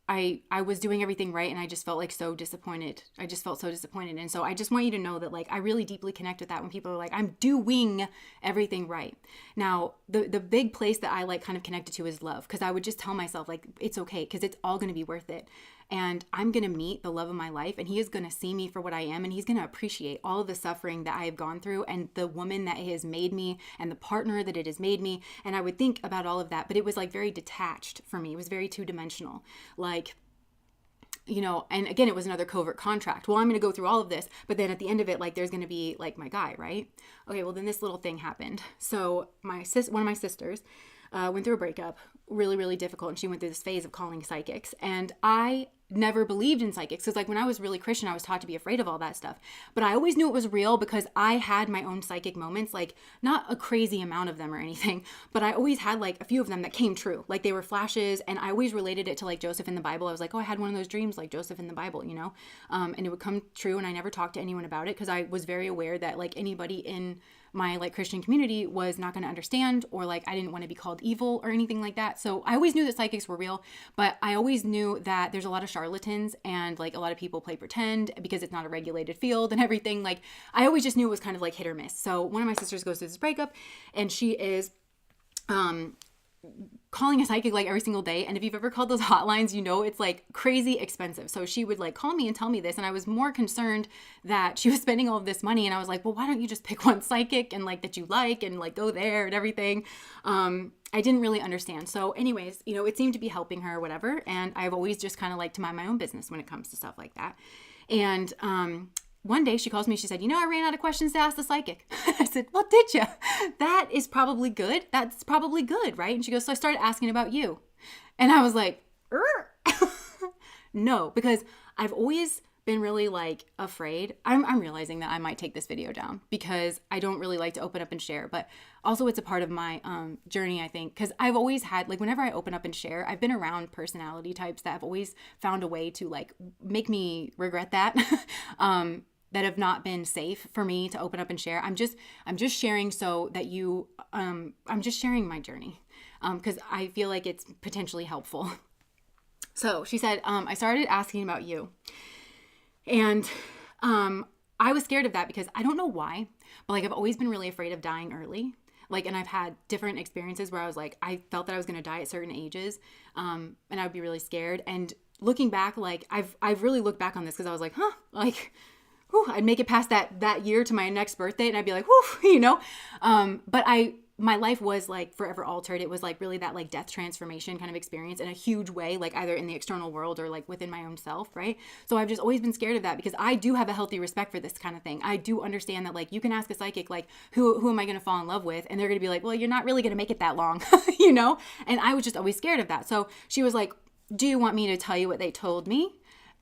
I was doing everything right, and I just felt like so disappointed. I just felt so disappointed. And so I just want you to know that like I really deeply connect with that when people are like, I'm doing everything right. Now, the big place that I like kind of connected to is love, because I would just tell myself like, it's okay, because it's all going to be worth it. And I'm going to meet the love of my life, and he is going to see me for what I am, and he's going to appreciate all of the suffering that I have gone through, and the woman that it has made me, and the partner that it has made me. And I would think about all of that, but it was like very detached for me. It was very two-dimensional. Like, you know, and again, it was another covert contract. Well, I'm going to go through all of this, but then at the end of it, like, there's going to be like my guy, right? Okay, well, then this little thing happened. So one of my sisters went through a breakup, really, really difficult. And she went through this phase of calling psychics. And I never believed in psychics, because like when I was really Christian, I was taught to be afraid of all that stuff. But I always knew it was real because I had my own psychic moments, like not a crazy amount of them or anything, but I always had like a few of them that came true. Like they were flashes, and I always related it to like Joseph in the Bible. I was like, oh, I had one of those dreams like Joseph in the Bible, you know? And it would come true, and I never talked to anyone about it because I was very aware that like anybody in my like Christian community was not going to understand, or like I didn't want to be called evil or anything like that. So I always knew that psychics were real, but I always knew that there's a lot of charlatans, and like a lot of people play pretend because it's not a regulated field and everything. Like I always just knew it was kind of like hit or miss. So one of my sisters goes through this breakup, and she is calling a psychic like every single day. And if you've ever called those hotlines, you know it's like crazy expensive. So she would like call me and tell me this, and I was more concerned that she was spending all of this money. And I was like, well, why don't you just pick one psychic and like that you like and like go there and everything. I didn't really understand. So anyways, you know, it seemed to be helping her or whatever. And I've always just kind of like to mind my own business when it comes to stuff like that. And one day she calls me, she said, you know, I ran out of questions to ask the psychic. I said, well, did you? That is probably good. That's probably good, right? And she goes, so I started asking about you. And I was like, no, because I've always been really like afraid. I'm realizing that I might take this video down because I don't really like to open up and share, but also it's a part of my journey, I think, because I've always had like whenever I open up and share, I've been around personality types that have always found a way to like make me regret that. That have not been safe for me to open up and share. I'm just sharing so that you, I'm just sharing my journey because I feel like it's potentially helpful. So she said, I started asking about you. And I was scared of that because I don't know why, but like I've always been really afraid of dying early. Like, and I've had different experiences where I was like, I felt that I was going to die at certain ages, and I would be really scared. And looking back, like I've really looked back on this because I was like, like, whew, I'd make it past that year to my next birthday, and I'd be like, whew, you know. But my life was like forever altered. It was like really that like death transformation kind of experience in a huge way, like either in the external world or like within my own self, right? So I've just always been scared of that because I do have a healthy respect for this kind of thing. I do understand that like you can ask a psychic like who am I going to fall in love with, and they're going to be like, well, you're not really going to make it that long, you know. And I was just always scared of that. So she was like, do you want me to tell you what they told me?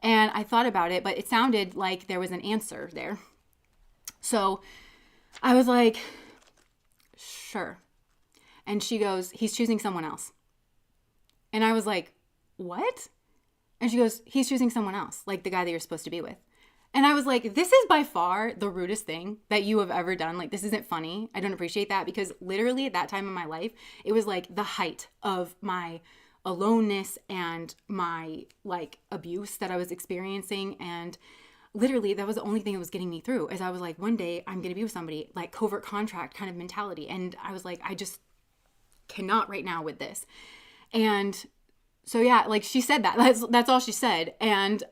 And I thought about it, but it sounded like there was an answer there. So I was like, sure. And she goes, he's choosing someone else. And I was like, what? And she goes, he's choosing someone else, like the guy that you're supposed to be with. And I was like, this is by far the rudest thing that you have ever done. Like, this isn't funny. I don't appreciate that because literally at that time in my life, it was like the height of my aloneness and my like abuse that I was experiencing. And literally that was the only thing that was getting me through, as I was like, one day I'm going to be with somebody, like covert contract kind of mentality. And I was like, I just cannot right now with this. And so, yeah, like she said that's all she said. And,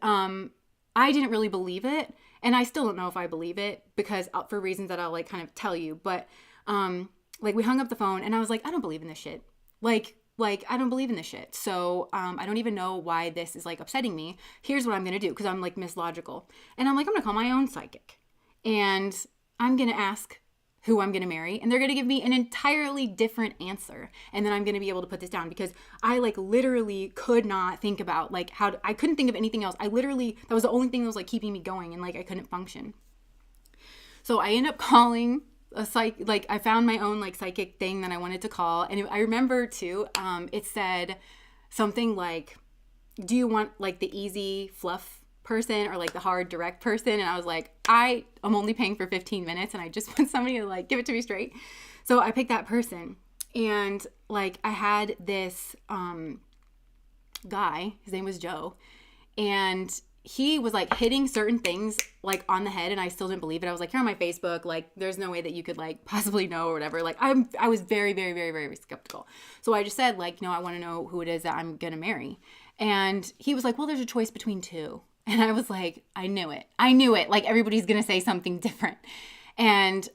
I didn't really believe it. And I still don't know if I believe it because for reasons that I'll like kind of tell you, but, like we hung up the phone and I was like, I don't believe in this shit. Like I don't believe in this shit. So, I don't even know why this is like upsetting me. Here's what I'm going to do. Cause I'm like mislogical, and I'm like, I'm going to call my own psychic and I'm going to ask who I'm going to marry, and they're going to give me an entirely different answer. And then I'm going to be able to put this down because I like literally could not think about like I couldn't think of anything else. That was the only thing that was like keeping me going, and like I couldn't function. So I ended up calling a I found my own like psychic thing that I wanted to call. And I remember too, it said something like, do you want like the easy fluff person or like the hard direct person? And I was like, I am only paying for 15 minutes and I just want somebody to like give it to me straight. So I picked that person. And like I had this guy, his name was Joe, and he was like hitting certain things like on the head, and I still didn't believe it. I was like, you're on my Facebook, like there's no way that you could like possibly know or whatever. Like I was very, very, very, very skeptical. So I just said like, no, I want to know who it is that I'm gonna marry. And he was like, well, there's a choice between two. And I was like, I knew it. Like everybody's gonna say something different. And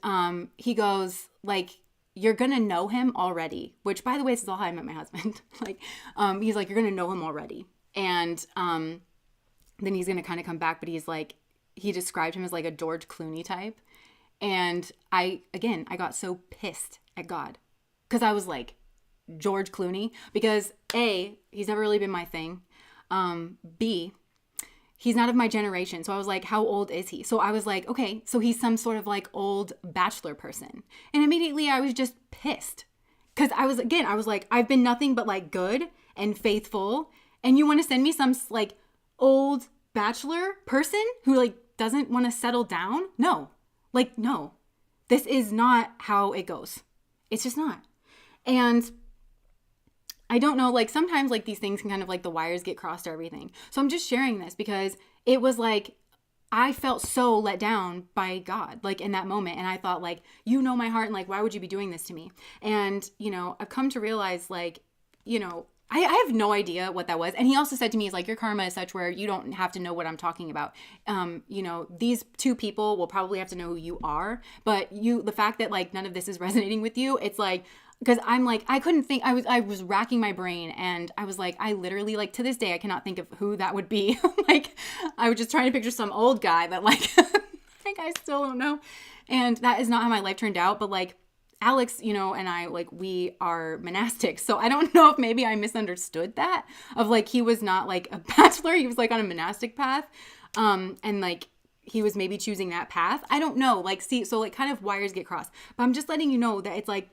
he goes like, you're going to know him already, which by the way, this is all how I met my husband. Like, he's like, you're going to know him already. And then he's going to kind of come back, but he's like, he described him as like a George Clooney type. And I got so pissed at God because I was like, George Clooney, because A, he's never really been my thing. B, he's not of my generation. So I was like, how old is he? So I was like, okay, so he's some sort of like old bachelor person. And immediately I was just pissed. Because I was like, I've been nothing but like good and faithful. And you want to send me some like old bachelor person who like doesn't want to settle down? No. Like, no. This is not how it goes. It's just not. And I don't know, like sometimes like these things can kind of like the wires get crossed or everything. So I'm just sharing this because it was like, I felt so let down by God, like in that moment. And I thought like, you know my heart and like, why would you be doing this to me? And, you know, I've come to realize like, you know, I have no idea what that was. And he also said to me, he's like, your karma is such where you don't have to know what I'm talking about. You know, these two people will probably have to know who you are, but the fact that like none of this is resonating with you, it's like, because I'm like, I couldn't think, I was racking my brain and I was like, I literally like to this day, I cannot think of who that would be. Like, I was just trying to picture some old guy that like, like I still don't know. And that is not how my life turned out. But like Alex, you know, and I, like, we are monastics. So I don't know if maybe I misunderstood that of like, he was not like a bachelor. He was like on a monastic path. And like, he was maybe choosing that path. I don't know. Like, see, so like kind of wires get crossed, but I'm just letting you know that it's like,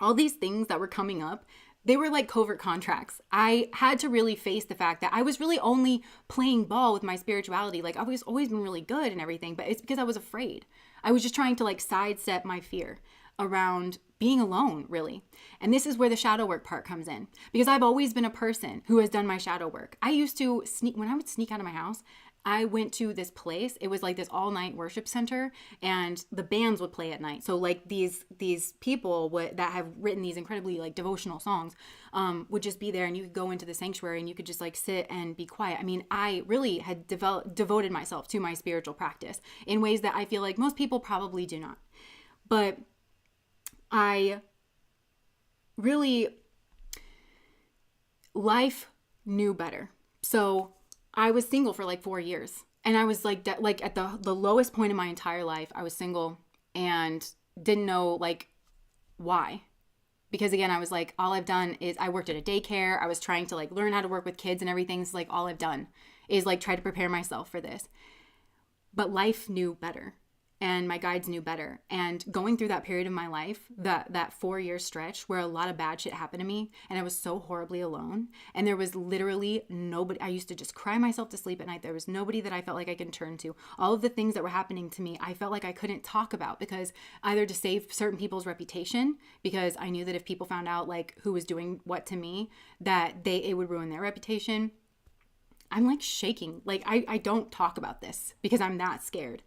all these things that were coming up, they were like covert contracts. I had to really face the fact that I was really only playing ball with my spirituality. Like I was always been really good and everything, but it's because I was afraid. I was just trying to like sidestep my fear around being alone, really. And this is where the shadow work part comes in, because I've always been a person who has done my shadow work. I used to when I would sneak out of my house, I went to this place. It was like this all-night worship center, and the bands would play at night. So like these people that have written these incredibly like devotional songs would just be there, and you could go into the sanctuary and you could just like sit and be quiet. I mean, I really had devoted myself to my spiritual practice in ways that I feel like most people probably do not. But I really, life knew better. So I was single for like 4 years, and I was like at the lowest point in my entire life. I was single and didn't know like why, because again, I was like, all I've done is I worked at a daycare. I was trying to like learn how to work with kids and everything. So like all I've done is like try to prepare myself for this, but life knew better. And my guides knew better. And going through that period of my life, that 4-year stretch where a lot of bad shit happened to me, and I was so horribly alone, and there was literally nobody. I used to just cry myself to sleep at night. There was nobody that I felt like I could turn to. All of the things that were happening to me, I felt like I couldn't talk about, because either to save certain people's reputation, because I knew that if people found out like who was doing what to me, that it would ruin their reputation. I'm like shaking. Like I don't talk about this because I'm that scared.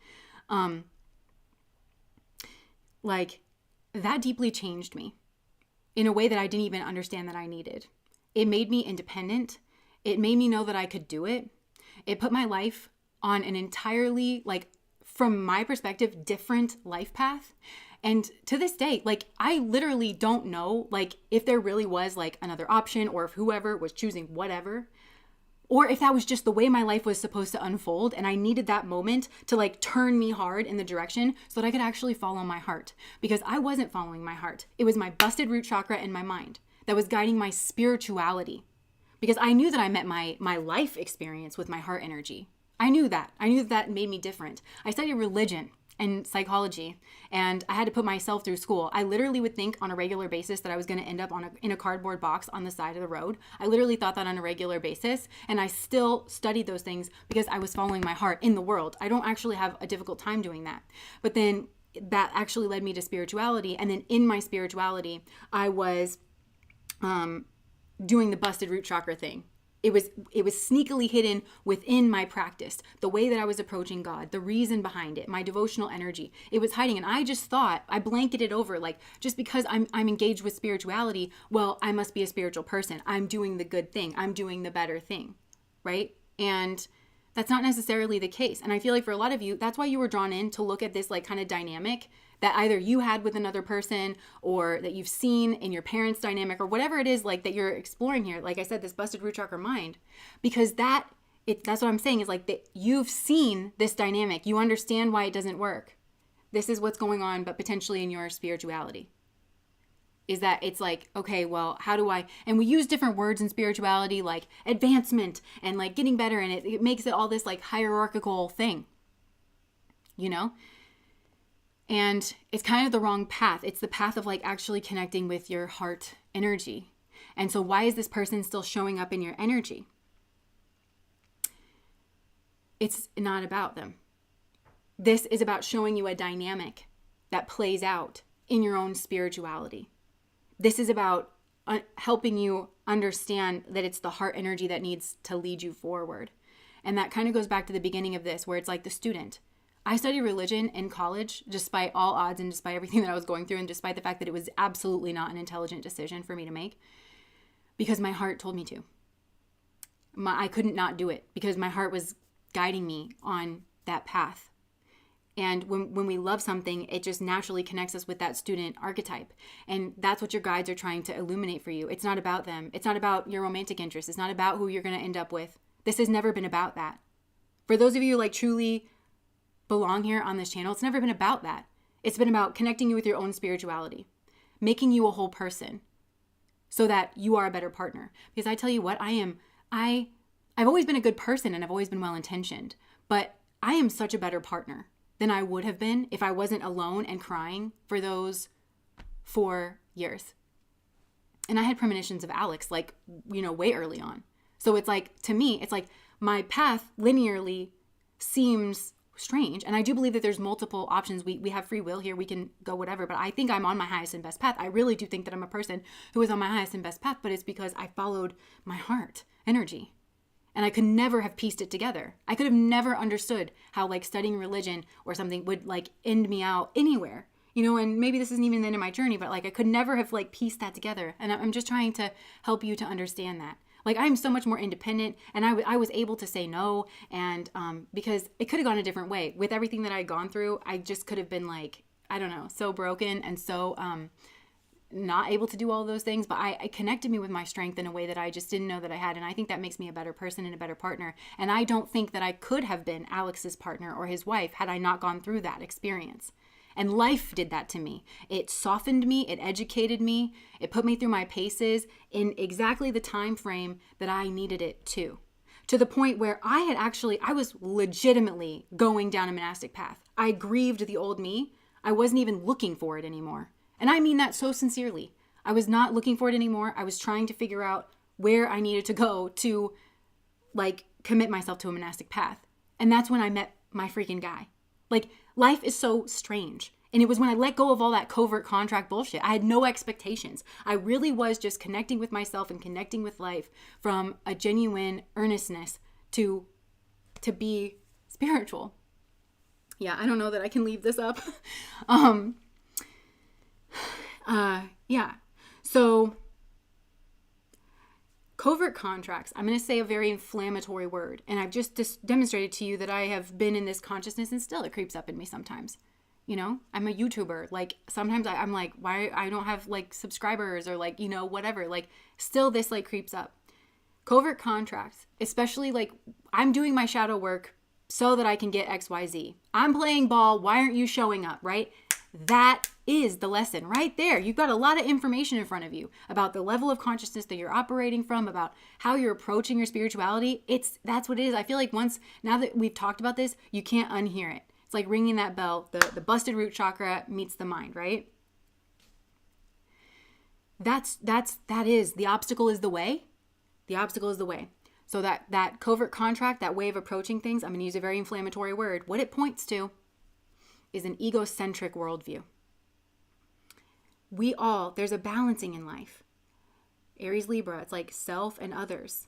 Like, that deeply changed me in a way that I didn't even understand that I needed. It made me independent. It made me know that I could do it. It put my life on an entirely, like, from my perspective, different life path. And to this day, like, I literally don't know, like, if there really was, like, another option, or if whoever was choosing whatever, or if that was just the way my life was supposed to unfold, and I needed that moment to like turn me hard in the direction so that I could actually follow my heart, because I wasn't following my heart. It was my busted root chakra in my mind that was guiding my spirituality, because I knew that I met my life experience with my heart energy. I knew that. I knew that made me different. I studied religion and psychology, and I had to put myself through school. I literally would think on a regular basis that I was going to end up in a cardboard box on the side of the road. I literally thought that on a regular basis, and I still studied those things because I was following my heart in the world. I don't actually have a difficult time doing that. But then that actually led me to spirituality, and then in my spirituality, I was doing the busted root chakra thing. It was sneakily hidden within my practice, the way that I was approaching God, the reason behind it, my devotional energy. It was hiding, and I just thought, I blanketed over, like, just because I'm engaged with spirituality, well, I must be a spiritual person. I'm doing the good thing. I'm doing the better thing, right? And that's not necessarily the case. And I feel like for a lot of you, that's why you were drawn in to look at this like kind of dynamic that either you had with another person or that you've seen in your parents' dynamic or whatever it is like that you're exploring here. Like I said, this busted root chakra mind, because that's what I'm saying is like that you've seen this dynamic. You understand why it doesn't work. This is what's going on, but potentially in your spirituality. Is that it's like, okay, well, how do I, and we use different words in spirituality like advancement and like getting better, and it makes it all this like hierarchical thing, you know? And it's kind of the wrong path. It's the path of like actually connecting with your heart energy. And so why is this person still showing up in your energy? It's not about them. This is about showing you a dynamic that plays out in your own spirituality. This is about helping you understand that it's the heart energy that needs to lead you forward. And that kind of goes back to the beginning of this, where it's like the student. I studied religion in college, despite all odds and despite everything that I was going through, and despite the fact that it was absolutely not an intelligent decision for me to make, because my heart told me to. I couldn't not do it because my heart was guiding me on that path. And when we love something, it just naturally connects us with that student archetype. And that's what your guides are trying to illuminate for you. It's not about them. It's not about your romantic interest. It's not about who you're going to end up with. This has never been about that. For those of you who like truly belong here on this channel, it's never been about that. It's been about connecting you with your own spirituality, making you a whole person so that you are a better partner. Because I tell you what, I've always been a good person and I've always been well-intentioned, but I am such a better partner than I would have been if I wasn't alone and crying for those 4 years. And I had premonitions of Alex, like, you know, way early on. So it's like, to me, it's like my path linearly seems strange. And I do believe that there's multiple options. We have free will here. We can go whatever, but I think I'm on my highest and best path. I really do think that I'm a person who is on my highest and best path, but it's because I followed my heart energy. And I could never have pieced it together. I could have never understood how like studying religion or something would like end me out anywhere, you know, and maybe this isn't even the end of my journey, but like I could never have like pieced that together. And I'm just trying to help you to understand that. Like I'm so much more independent, and I was able to say no, and because it could have gone a different way. With everything that I had gone through, I just could have been like, I don't know, so broken and so not able to do all of those things, but it connected me with my strength in a way that I just didn't know that I had. And I think that makes me a better person and a better partner. And I don't think that I could have been Alex's partner or his wife had I not gone through that experience. And life did that to me. It softened me, it educated me, it put me through my paces in exactly the time frame that I needed it to the point where I was legitimately going down a monastic path. I grieved the old me. I wasn't even looking for it anymore. And I mean that so sincerely. I was not looking for it anymore. I was trying to figure out where I needed to go to like commit myself to a monastic path. And that's when I met my freaking guy. Like life is so strange. And it was when I let go of all that covert contract bullshit. I had no expectations. I really was just connecting with myself and connecting with life from a genuine earnestness to be spiritual. Yeah, I don't know that I can leave this up. So covert contracts, I'm going to say a very inflammatory word. And I've just demonstrated to you that I have been in this consciousness and still it creeps up in me sometimes. You know, I'm a YouTuber. Like sometimes I'm like, why I don't have like subscribers or like, you know, whatever, like still this like creeps up. Covert contracts, especially like I'm doing my shadow work so that I can get XYZ. I'm playing ball. Why aren't you showing up? Right? That is the lesson right there. You've got a lot of information in front of you about the level of consciousness that you're operating from, about how you're approaching your spirituality. That's what it is. I feel like now that we've talked about this, you can't unhear it. It's like ringing that bell. The busted root chakra meets the mind, right? That is the obstacle is the way. The obstacle is the way. So that covert contract, that way of approaching things, I'm going to use a very inflammatory word. What it points to is an egocentric worldview. There's a balancing in life. Aries Libra, it's like self and others.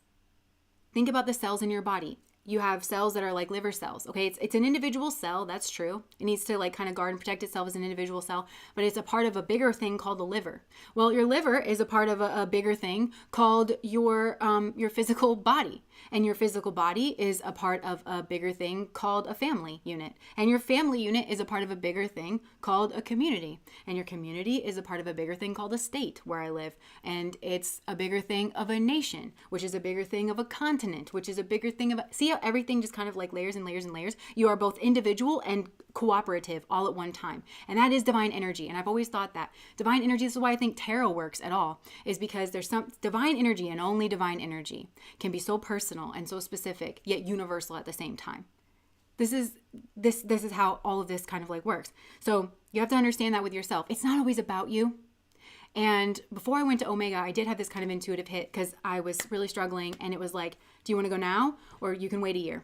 Think about the cells in your body. You have cells that are like liver cells. Okay, it's an individual cell. That's true. It needs to like kind of guard and protect itself as an individual cell, but it's a part of a bigger thing called the liver. Well, your liver is a part of a bigger thing called your physical body, and your physical body is a part of a bigger thing called a family unit, and your family unit is a part of a bigger thing called a community, and your community is a part of a bigger thing called a state where I live, and it's a bigger thing of a nation, which is a bigger thing of a continent, which is a bigger thing of see how everything just kind of like layers and layers and layers. You are both individual and cooperative all at one time. And that is divine energy. And I've always thought that divine energy, this is why I think tarot works at all, is because there's some divine energy, and only divine energy can be so personal and so specific, yet universal at the same time. This is how all of this kind of like works. So you have to understand that with yourself. It's not always about you. And before I went to Omega, I did have this kind of intuitive hit because I was really struggling, and it was like, do you want to go now or you can wait a year?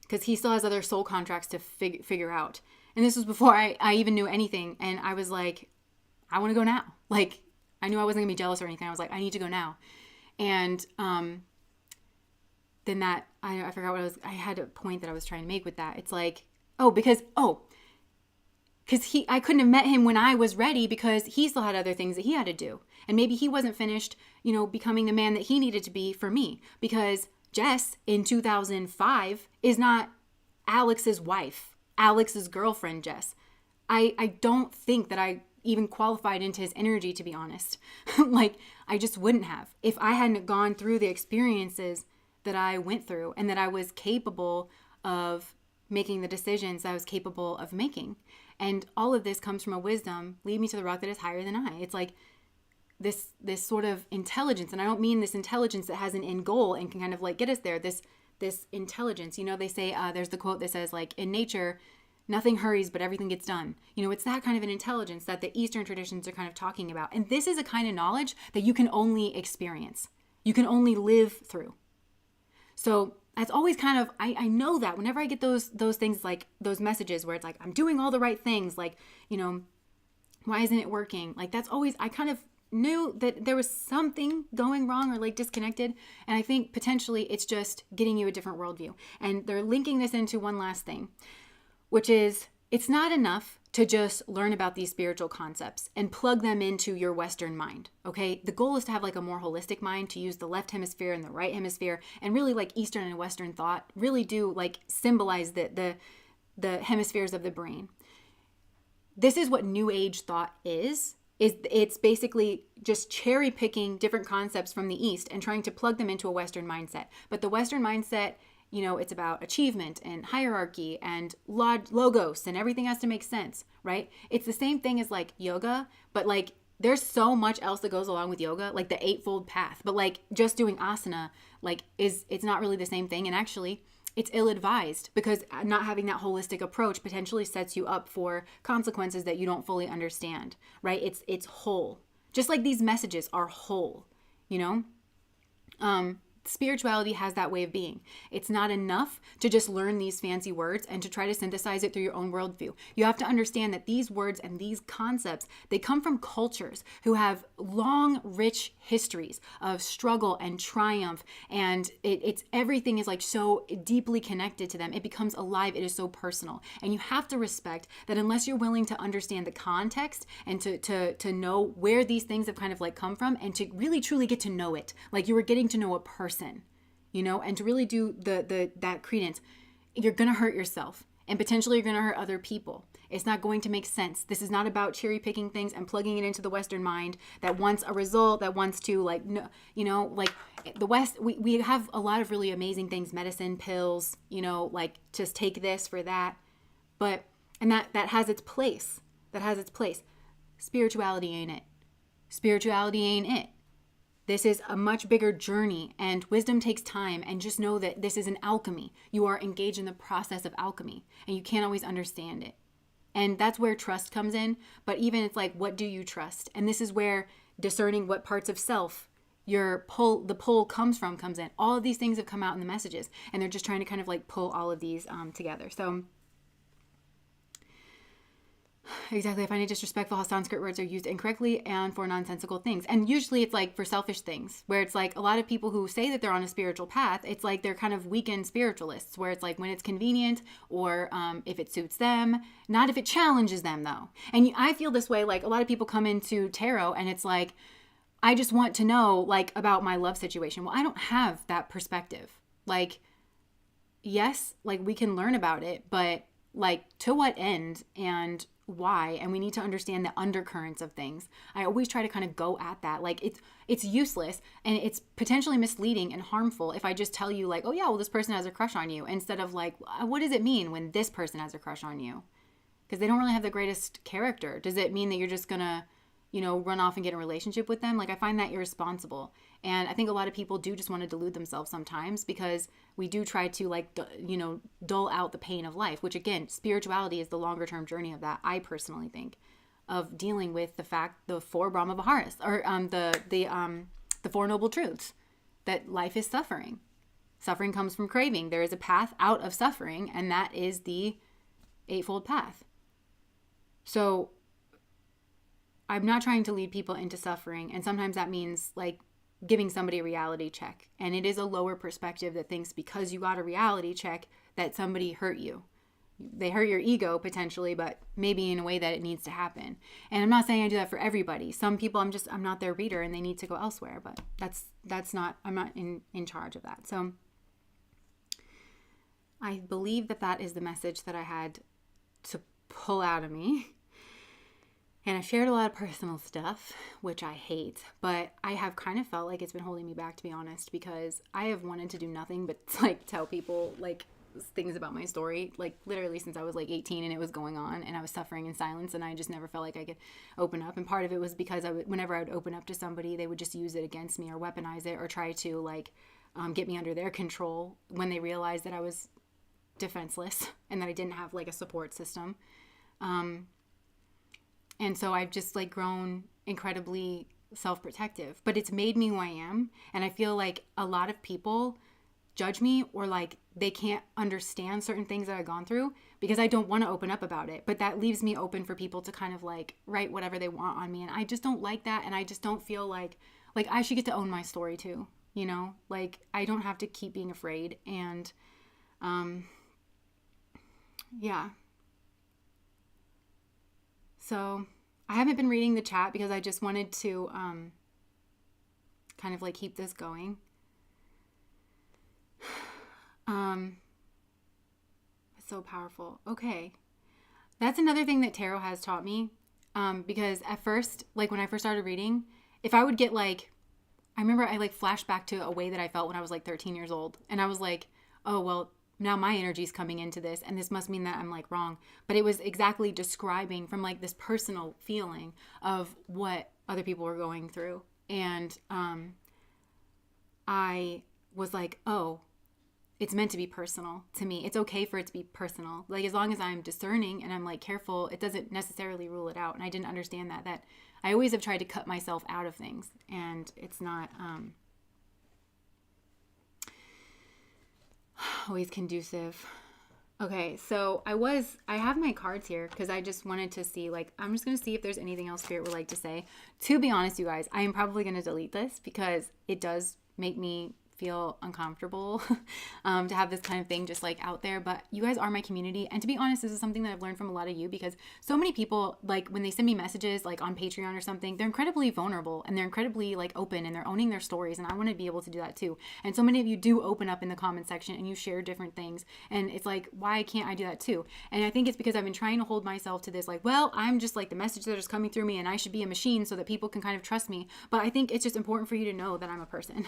Because he still has other soul contracts to figure out. And this was before I even knew anything. And I was like, I want to go now. Like, I knew I wasn't going to be jealous or anything. I was like, I need to go now. And then I forgot I had a point that I was trying to make with that. It's like, because I couldn't have met him when I was ready because he still had other things that he had to do. And maybe he wasn't finished, becoming the man that he needed to be for me, because Jess in 2005 is not Alex's wife, Alex's girlfriend, Jess. I don't think that I even qualified into his energy, to be honest. Like, I just wouldn't have if I hadn't gone through the experiences that I went through, and that I was capable of making the decisions that I was capable of making. And all of this comes from a wisdom, lead me to the rock that is higher than I. It's like this sort of intelligence. And I don't mean this intelligence that has an end goal and can kind of like get us there. This intelligence, they say, there's the quote that says, like, in nature, nothing hurries, but everything gets done. It's that kind of an intelligence that the Eastern traditions are kind of talking about. And this is a kind of knowledge that you can only experience. You can only live through. So that's always kind of, I know that whenever I get those things, like those messages where it's like, I'm doing all the right things, like, why isn't it working? Like, that's always, I kind of knew that there was something going wrong or like disconnected. And I think potentially it's just getting you a different worldview. And they're linking this into one last thing, which is, it's not enough to just learn about these spiritual concepts and plug them into your Western mind, okay? The goal is to have like a more holistic mind, to use the left hemisphere and the right hemisphere, and really like Eastern and Western thought really do like symbolize the hemispheres of the brain. This is what New Age thought is it's basically just cherry picking different concepts from the East and trying to plug them into a Western mindset. But the Western mindset, it's about achievement and hierarchy and logos, and everything has to make sense, right? It's the same thing as like yoga, but like there's so much else that goes along with yoga, like the eightfold path. But like just doing asana, like it's not really the same thing. And actually it's ill-advised, because not having that holistic approach potentially sets you up for consequences that you don't fully understand, right? It's whole. Just like these messages are whole, Spirituality has that way of being. It's not enough to just learn these fancy words and to try to synthesize it through your own worldview. You have to understand that these words and these concepts, they come from cultures who have long, rich histories of struggle and triumph, and it's everything is like so deeply connected to them. It becomes alive. It is so personal. And you have to respect that unless you're willing to understand the context and to know where these things have kind of like come from, and to really truly get to know it, like you were getting to know a person, and to really do that credence, you're going to hurt yourself, and potentially you're going to hurt other people. It's not going to make sense. This is not about cherry picking things and plugging it into the Western mind that wants a result, that wants to like, like the West, we have a lot of really amazing things, medicine, pills, like just take this for that. And that has its place. That has its place. Spirituality ain't it. Spirituality ain't it. This is a much bigger journey, and wisdom takes time. And just know that this is an alchemy. You are engaged in the process of alchemy, and you can't always understand it. And that's where trust comes in. But even it's like, what do you trust? And this is where discerning what parts of self the pull comes in. All of these things have come out in the messages, and they're just trying to kind of like pull all of these together. So exactly, I find it disrespectful how Sanskrit words are used incorrectly and for nonsensical things. And usually it's like for selfish things, where it's like a lot of people who say that they're on a spiritual path, it's like they're kind of weekend spiritualists, where it's like when it's convenient or if it suits them, not if it challenges them though. And I feel this way, like a lot of people come into tarot and it's like, I just want to know like about my love situation. Well, I don't have that perspective. Like, yes, like we can learn about it, but like to what end and why? And we need to understand the undercurrents of things. I always try to kind of go at that. Like it's useless and it's potentially misleading and harmful if I just tell you like, oh yeah, well this person has a crush on you, instead of like, what does it mean when this person has a crush on you? Because they don't really have the greatest character. Does it mean that you're just gonna, run off and get in a relationship with them? Like, I find that irresponsible. And I think a lot of people do just want to delude themselves sometimes, because we do try to like, dull out the pain of life, which again, spirituality is the longer term journey of that. I personally think of dealing with the four Brahma Viharas, or the four noble truths, that life is suffering. Suffering comes from craving. There is a path out of suffering, and that is the Eightfold Path. So I'm not trying to lead people into suffering. And sometimes that means like giving somebody a reality check. And it is a lower perspective that thinks because you got a reality check that somebody hurt you. They hurt your ego potentially, but maybe in a way that it needs to happen. And I'm not saying I do that for everybody. Some people I'm not their reader and they need to go elsewhere, but I'm not in charge of that. So I believe that is the message that I had to pull out of me. And I shared a lot of personal stuff, which I hate, but I have kind of felt like it's been holding me back, to be honest, because I have wanted to do nothing but like tell people like things about my story, like literally since I was like 18 and it was going on and I was suffering in silence, and I just never felt like I could open up. And part of it was because whenever I would open up to somebody, they would just use it against me or weaponize it or try to like get me under their control when they realized that I was defenseless and that I didn't have like a support system. And so I've just like grown incredibly self-protective, but it's made me who I am. And I feel like a lot of people judge me, or like they can't understand certain things that I've gone through because I don't want to open up about it. But that leaves me open for people to kind of like write whatever they want on me. And I just don't like that. And I just don't feel like I should get to own my story too, like I don't have to keep being afraid. And, yeah. So I haven't been reading the chat because I just wanted to kind of like keep this going. It's so powerful. Okay. That's another thing that tarot has taught me. Because at first, like when I first started reading, if I would get like, I remember I like flashed back to a way that I felt when I was like 13 years old. And I was like, oh, well, now my energy is coming into this, and this must mean that I'm like wrong. But it was exactly describing from like this personal feeling of what other people were going through. And I was like, oh, it's meant to be personal to me. It's okay for it to be personal. Like as long as I'm discerning and I'm like careful, it doesn't necessarily rule it out. And I didn't understand that I always have tried to cut myself out of things, and it's not always conducive. Okay, so I have my cards here because I just wanted to see, like, I'm just going to see if there's anything else Spirit would like to say. To be honest, you guys, I am probably going to delete this because it does make me feel uncomfortable to have this kind of thing just like out there. But you guys are my community, and to be honest, this is something that I've learned from a lot of you, because so many people, like when they send me messages like on Patreon or something, they're incredibly vulnerable and they're incredibly like open and they're owning their stories, and I want to be able to do that too. And so many of you do open up in the comment section and you share different things, and it's like, why can't I do that too? And I think it's because I've been trying to hold myself to this, like, well, I'm just like the message that is coming through me and I should be a machine so that people can kind of trust me. But I think it's just important for you to know that I'm a person.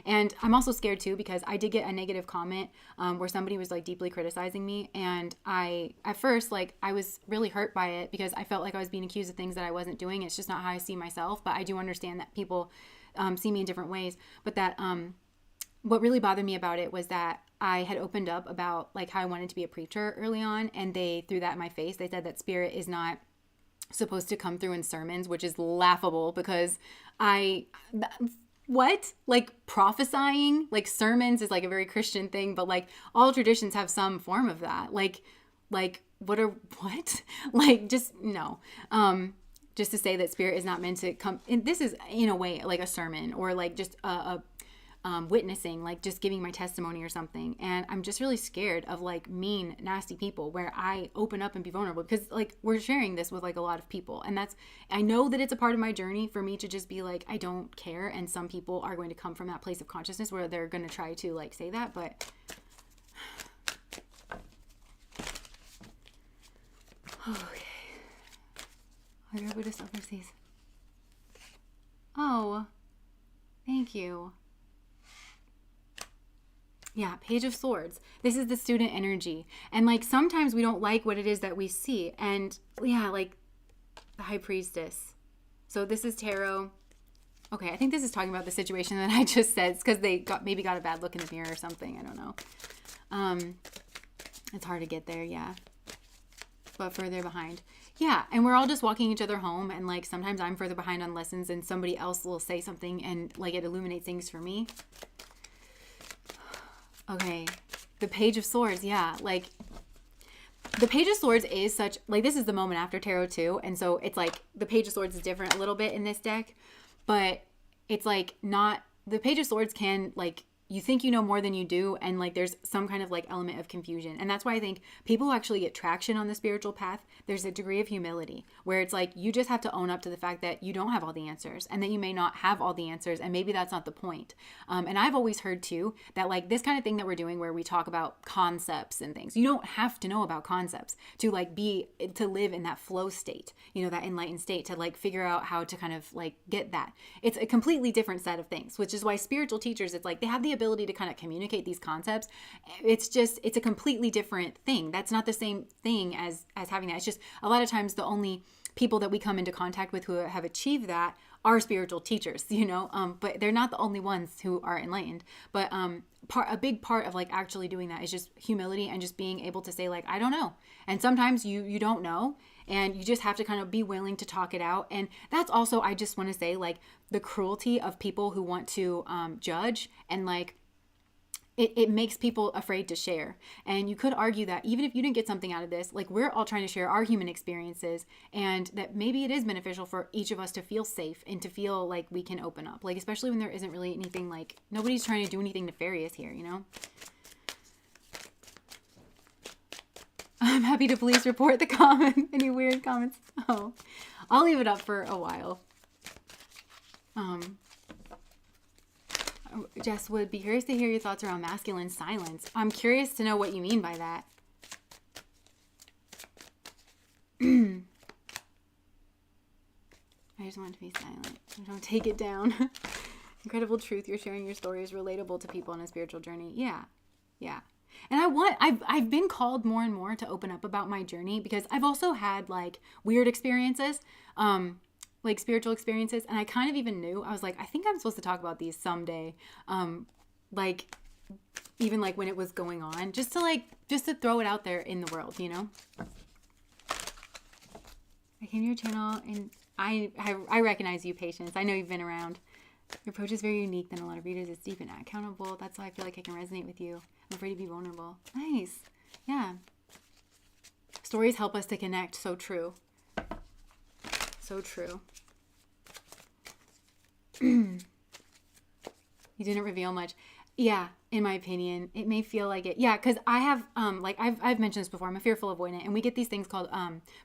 And I'm also scared too, because I did get a negative comment where somebody was like deeply criticizing me, and at first I was really hurt by it because I felt like I was being accused of things that I wasn't doing. It's just not how I see myself. But I do understand that people see me in different ways. But that what really bothered me about it was that I had opened up about like how I wanted to be a preacher early on, and they threw that in my face. They said that spirit is not supposed to come through in sermons, which is laughable because what? Like prophesying, like sermons is like a very Christian thing, but like all traditions have some form of that. Like what? Like just no. Just to say that spirit is not meant to come, and this is in a way like a sermon or like just a witnessing, like just giving my testimony or something. And I'm just really scared of like mean, nasty people where I open up and be vulnerable, because like we're sharing this with like a lot of people. And I know that it's a part of my journey for me to just be like, I don't care. And some people are going to come from that place of consciousness where they're going to try to like say that, but okay. Buddhist overseas. Oh, thank you. Yeah, Page of Swords. This is the student energy. And like sometimes we don't like what it is that we see. And yeah, like the High Priestess. So this is tarot. Okay, I think this is talking about the situation that I just said. It's because they maybe got a bad look in the mirror or something. I don't know. It's hard to get there, yeah. But further behind. Yeah, and we're all just walking each other home, and like sometimes I'm further behind on lessons and somebody else will say something and like it illuminates things for me. Okay, the Page of Swords, yeah, like the Page of Swords is such, like this is the moment after tarot too, and so it's like the Page of Swords is different a little bit in this deck, but it's like not, the Page of Swords can like, you think you know more than you do, and like there's some kind of like element of confusion. And that's why I think people who actually get traction on the spiritual path, there's a degree of humility where it's like you just have to own up to the fact that you don't have all the answers, and that you may not have all the answers, and maybe that's not the point. And I've always heard too that like this kind of thing that we're doing where we talk about concepts and things, you don't have to know about concepts to like to live in that flow state, you know, that enlightened state, to like figure out how to kind of like get that. It's a completely different set of things, which is why spiritual teachers, it's like they have the ability to kind of communicate these concepts. It's a completely different thing. That's not the same thing as having that. It's just a lot of times the only people that we come into contact with who have achieved that are spiritual teachers, you know, but they're not the only ones who are enlightened. But a big part of like actually doing that is just humility and just being able to say like, I don't know. And sometimes you don't know, and you just have to kind of be willing to talk it out. And that's also, I just want to say like the cruelty of people who want to judge, and like it makes people afraid to share. And you could argue that even if you didn't get something out of this, like we're all trying to share our human experiences, and that maybe it is beneficial for each of us to feel safe and to feel like we can open up, like especially when there isn't really anything, like nobody's trying to do anything nefarious here, you know. I'm happy to police report the comment. Any weird comments? Oh, I'll leave it up for a while. Jess would be curious to hear your thoughts around masculine silence. I'm curious to know what you mean by that. I just want to be silent. Don't take it down. Incredible truth. You're sharing your story is relatable to people on a spiritual journey. Yeah. Yeah. And I've been called more and more to open up about my journey, because I've also had like weird experiences, like spiritual experiences. And I kind of even knew, I was like, I think I'm supposed to talk about these someday. Like even like when it was going on, just to throw it out there in the world, you know. I came to your channel and I recognize you, Patience. I know you've been around. Your approach is very unique than a lot of readers. It's deep and accountable. That's why I feel like I can resonate with you. I'm afraid to be vulnerable. Nice. Yeah. Stories help us to connect. So true. So true. You didn't reveal much. Yeah, in my opinion, it may feel like it. Yeah, because I have, like I've mentioned this before, I'm a fearful avoidant, and we get these things called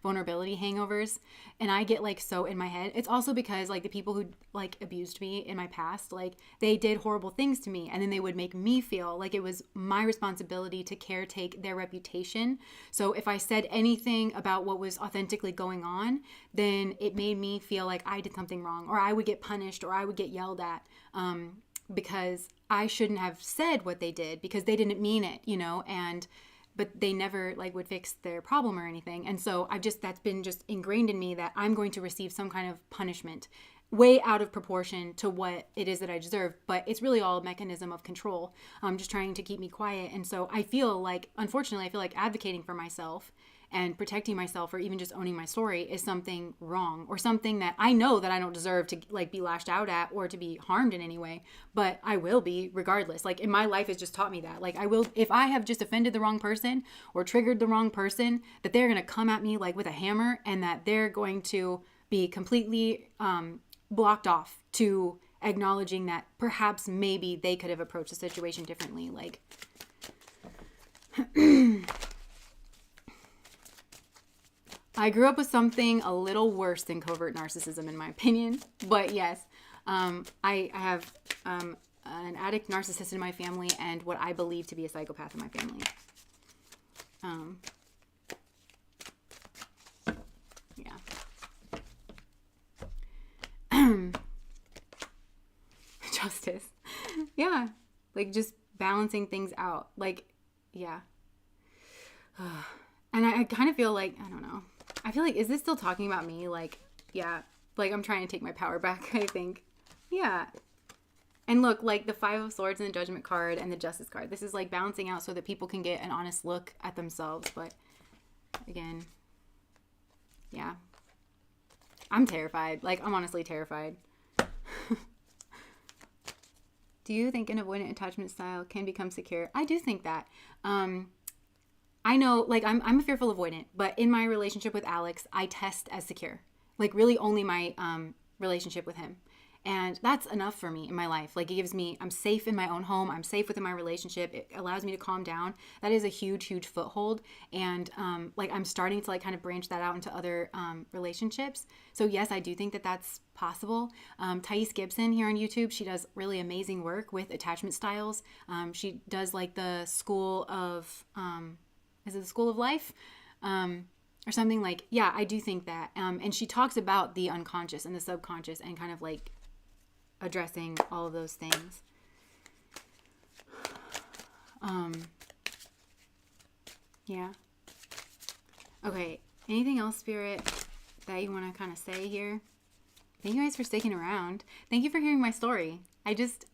vulnerability hangovers, and I get like so in my head. It's also because like the people who like abused me in my past, like they did horrible things to me, and then they would make me feel like it was my responsibility to caretake their reputation. So if I said anything about what was authentically going on, then it made me feel like I did something wrong, or I would get punished, or I would get yelled at, because I shouldn't have said what they did because they didn't mean it, you know, but they never like would fix their problem or anything. And so that's been just ingrained in me that I'm going to receive some kind of punishment way out of proportion to what it is that I deserve, but it's really all a mechanism of control, just trying to keep me quiet. And so I feel like, unfortunately, I feel like advocating for myself and protecting myself, or even just owning my story, is something wrong, or something that I know that I don't deserve to like be lashed out at or to be harmed in any way, but I will be regardless. Like, in my life has just taught me that, like, I will, if I have just offended the wrong person or triggered the wrong person, that they're going to come at me like with a hammer, and that they're going to be completely, blocked off to acknowledging that perhaps maybe they could have approached the situation differently. Like, I grew up with something a little worse than covert narcissism, in my opinion. But yes, I have an addict narcissist in my family, and what I believe to be a psychopath in my family. Yeah. Justice. Yeah. Like, just balancing things out. Like, yeah. And I kind of feel like, I don't know. I feel like, is this still talking about me? Like, yeah. Like, I'm trying to take my power back, I think. Yeah. And look, like, the Five of Swords and the Judgment card and the Justice card. This is like balancing out so that people can get an honest look at themselves. But again, yeah. I'm terrified. Like, I'm honestly terrified. Do you think an avoidant attachment style can become secure? I do think that. I know, like, I'm a fearful avoidant, but in my relationship with Alex, I test as secure. Like, really only my relationship with him. And that's enough for me in my life. Like, it gives me, I'm safe in my own home. I'm safe within my relationship. It allows me to calm down. That is a huge, huge foothold. And like, I'm starting to like kind of branch that out into other relationships. So yes, I do think that that's possible. Thais Gibson here on YouTube, she does really amazing work with attachment styles. She does like the school of, is it the school of life? Or something like, yeah, I do think that. And she talks about the unconscious and the subconscious and kind of like addressing all of those things. Yeah. Okay. Anything else, Spirit, that you want to kind of say here? Thank you guys for sticking around. Thank you for hearing my story. I just,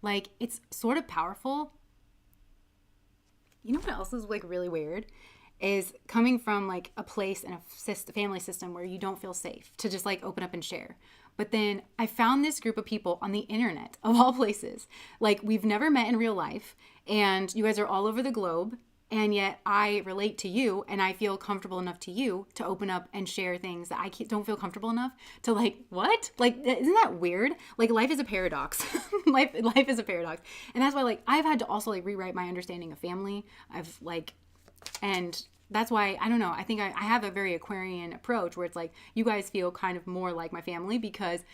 like, it's sort of powerful. You know what else is like really weird? Is coming from like a place in a family system where you don't feel safe to just like open up and share. But then I found this group of people on the internet, of all places. Like, we've never met in real life, and you guys are all over the globe, and yet I relate to you, and I feel comfortable enough to you to open up and share things that I don't feel comfortable enough to, like, what? Like, isn't that weird? Like, life is a paradox. life is a paradox. And that's why, like, I've had to also like rewrite my understanding of family. And that's why, I don't know, I think I have a very Aquarian approach where it's like, you guys feel kind of more like my family because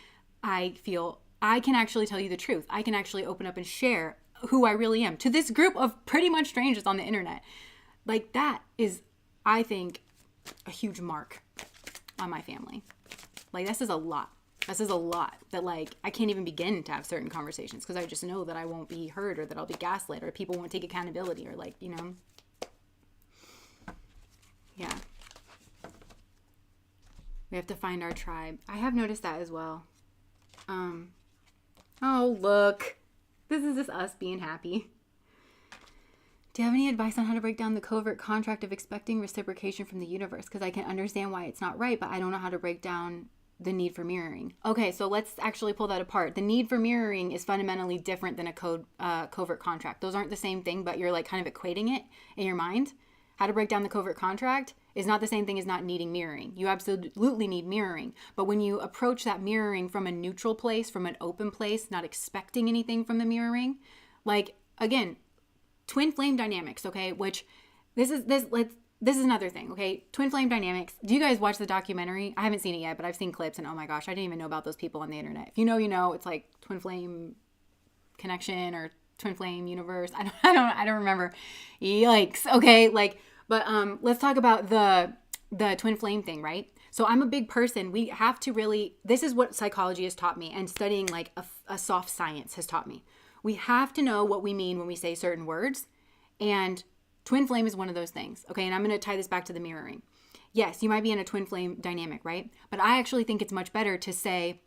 I feel I can actually tell you the truth. I can actually open up and share who I really am to this group of pretty much strangers on the internet. Like, that is, I think, a huge mark on my family. Like, this is a lot. This is a lot that, like, I can't even begin to have certain conversations because I just know that I won't be heard, or that I'll be gaslit, or people won't take accountability, or like, you know. Yeah. We have to find our tribe. I have noticed that as well. Oh, look. This is just us being happy. Do you have any advice on how to break down the covert contract of expecting reciprocation from the universe? Because I can understand why it's not right, but I don't know how to break down the need for mirroring. Okay, so let's actually pull that apart. The need for mirroring is fundamentally different than a covert contract. Those aren't the same thing, but you're like kind of equating it in your mind. How to break down the covert contract is not the same thing as not needing mirroring. You absolutely need mirroring. But when you approach that mirroring from a neutral place, from an open place, not expecting anything from the mirroring, like, again, twin flame dynamics, okay? Which this is another thing, okay? Twin flame dynamics. Do you guys watch the documentary? I haven't seen it yet, but I've seen clips, and oh my gosh, I didn't even know about those people on the internet. If you know, you know. It's like twin flame connection or twin flame universe. I don't remember. Yikes. Okay, like, but let's talk about the twin flame thing, right? So I'm a big person. We have to really, this is what psychology has taught me, and studying like a soft science has taught me. We have to know what we mean when we say certain words, and twin flame is one of those things. Okay, and I'm going to tie this back to the mirroring. yes, you might be in a twin flame dynamic, right? But I actually think it's much better to say,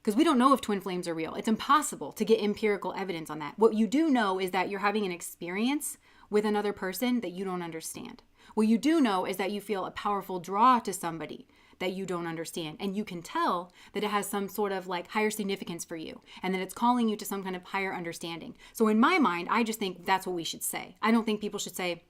because we don't know if twin flames are real. It's impossible to get empirical evidence on that. What you do know is that you're having an experience with another person that you don't understand. What you do know is that you feel a powerful draw to somebody that you don't understand. And you can tell that it has some sort of like higher significance for you and that it's calling you to some kind of higher understanding. So in my mind, I just think that's what we should say. I don't think people should say,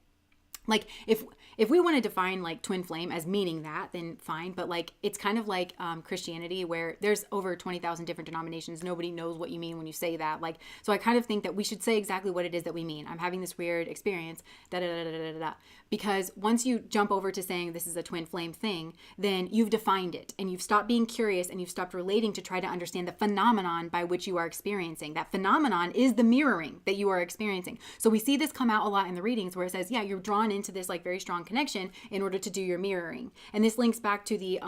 like, if we want to define like twin flame as meaning that, then fine. But like, it's kind of like Christianity, where there's over 20,000 different denominations. Nobody knows what you mean when you say that. Like, so I kind of think that we should say exactly what it is that we mean. I'm having this weird experience, da da da da da da. Because once you jump over to saying this is a twin flame thing, then you've defined it and you've stopped being curious and you've stopped relating to try to understand the phenomenon by which you are experiencing. That phenomenon is the mirroring that you are experiencing. So we see this come out a lot in the readings where it says, yeah, you're drawn into this like very strong connection in order to do your mirroring. And this links back to the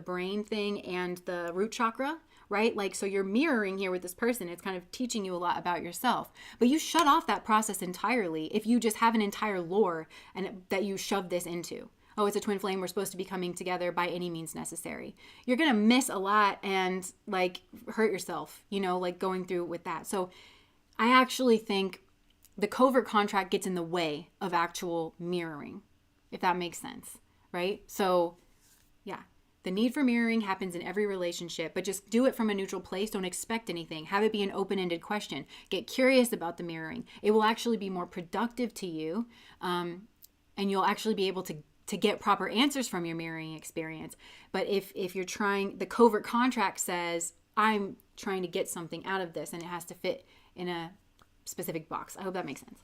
brain thing and the root chakra, right? Like, so you're mirroring here with this person. It's kind of teaching you a lot about yourself, but you shut off that process entirely if you just have an entire lore and that you shove this into. Oh, it's a twin flame. We're supposed to be coming together by any means necessary. You're going to miss a lot and like hurt yourself, you know, like going through with that. So I actually think the covert contract gets in the way of actual mirroring, if that makes sense, right? So yeah. The need for mirroring happens in every relationship, but just do it from a neutral place. Don't expect anything. Have it be an open-ended question. Get curious about the mirroring. It will actually be more productive to you, and you'll actually be able to get proper answers from your mirroring experience. But if you're trying, the covert contract says, I'm trying to get something out of this, and it has to fit in a specific box. I hope that makes sense.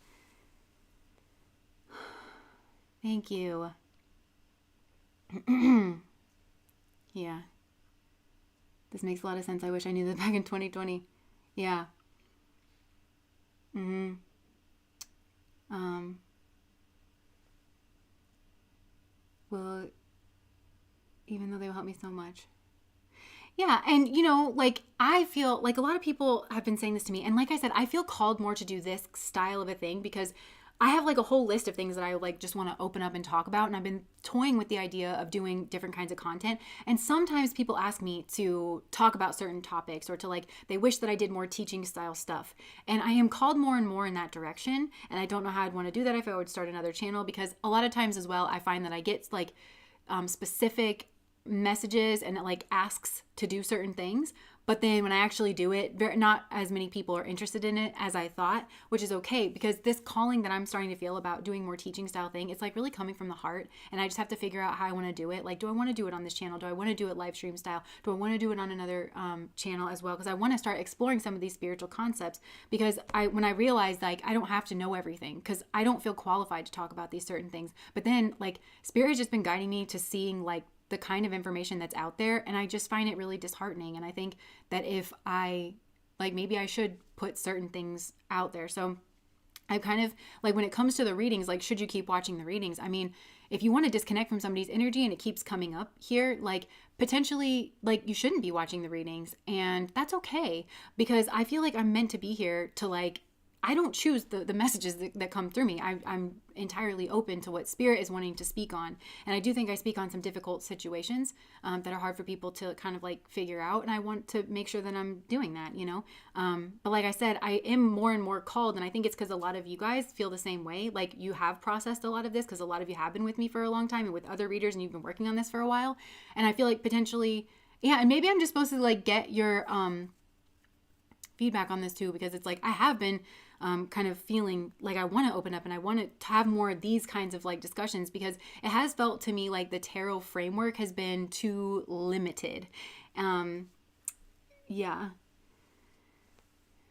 Thank you. Yeah. This makes a lot of sense. I wish I knew that back in 2020. Yeah. Well, even though they will help me so much. Yeah. And, you know, like, I feel like a lot of people have been saying this to me. And like I said, I feel called more to do this style of a thing because I have like a whole list of things that I like just want to open up and talk about. And I've been toying with the idea of doing different kinds of content. And sometimes people ask me to talk about certain topics or to like, they wish that I did more teaching style stuff. And I am called more and more in that direction. And I don't know how I'd want to do that if I would start another channel, because a lot of times as well, I find that I get like specific messages and it like asks to do certain things. But then when I actually do it, not as many people are interested in it as I thought, which is okay, because this calling that I'm starting to feel about doing more teaching style thing, it's like really coming from the heart. And I just have to figure out how I want to do it. Like, do I want to do it on this channel? Do I want to do it live stream style? Do I want to do it on another channel as well? Because I want to start exploring some of these spiritual concepts, because when I realized like I don't have to know everything, because I don't feel qualified to talk about these certain things. But then like Spirit has just been guiding me to seeing like the kind of information that's out there, and I just find it really disheartening. And I think that if I like, maybe I should put certain things out there. So I kind of like, when it comes to the readings, like, should you keep watching the readings? I mean, if you want to disconnect from somebody's energy and it keeps coming up here, like potentially like you shouldn't be watching the readings, and that's okay, because I feel like I'm meant to be here to like, I don't choose the messages that come through me. I'm entirely open to what Spirit is wanting to speak on. And I do think I speak on some difficult situations that are hard for people to kind of like figure out. And I want to make sure that I'm doing that, you know. But like I said, I am more and more called. And I think it's because a lot of you guys feel the same way. Like, you have processed a lot of this because a lot of you have been with me for a long time and with other readers, and you've been working on this for a while. And I feel like potentially, yeah, and maybe I'm just supposed to like get your feedback on this too, because it's like I have been kind of feeling like I want to open up and I want to have more of these kinds of like discussions, because it has felt to me like the tarot framework has been too limited. Yeah.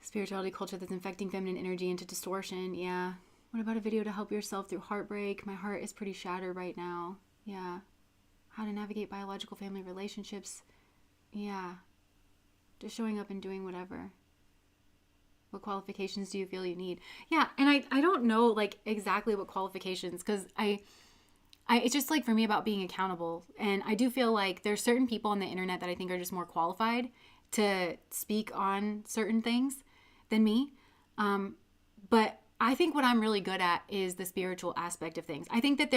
Spirituality culture that's infecting feminine energy into distortion. Yeah. What about a video to help yourself through heartbreak? My heart is pretty shattered right now. Yeah. How to navigate biological family relationships. Yeah. Just showing up and doing whatever. What qualifications do you feel you need? Yeah. And I don't know like exactly what qualifications, because I it's just like for me about being accountable. And I do feel like there's certain people on the internet that I think are just more qualified to speak on certain things than me. But I think what I'm really good at is the spiritual aspect of things. I think that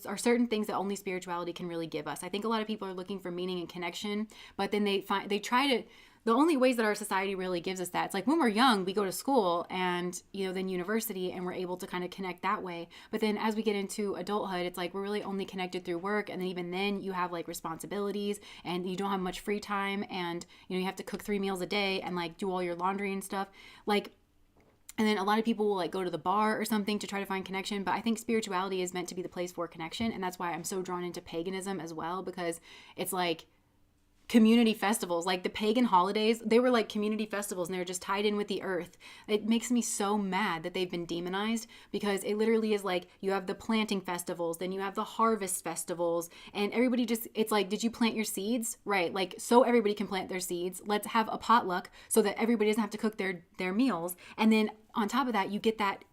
are certain things that only spirituality can really give us. I think a lot of people are looking for meaning and connection, but then the only ways that our society really gives us that, it's like when we're young, we go to school and, then university, and we're able to kind of connect that way. But then as we get into adulthood, it's like we're really only connected through work. And then even then you have like responsibilities and you don't have much free time. And, you have to cook 3 meals a day and like do all your laundry and stuff. And then a lot of people will like go to the bar or something to try to find connection. But I think spirituality is meant to be the place for connection. And that's why I'm so drawn into paganism as well, because it's like community festivals, like the pagan holidays, they were like community festivals and they're just tied in with the earth. It makes me so mad that they've been demonized, because it literally is like you have the planting festivals, then you have the harvest festivals, and everybody it's like, did you plant your seeds? Right. Like, so everybody can plant their seeds. Let's have a potluck so that everybody doesn't have to cook their meals. And then on top of that, you get that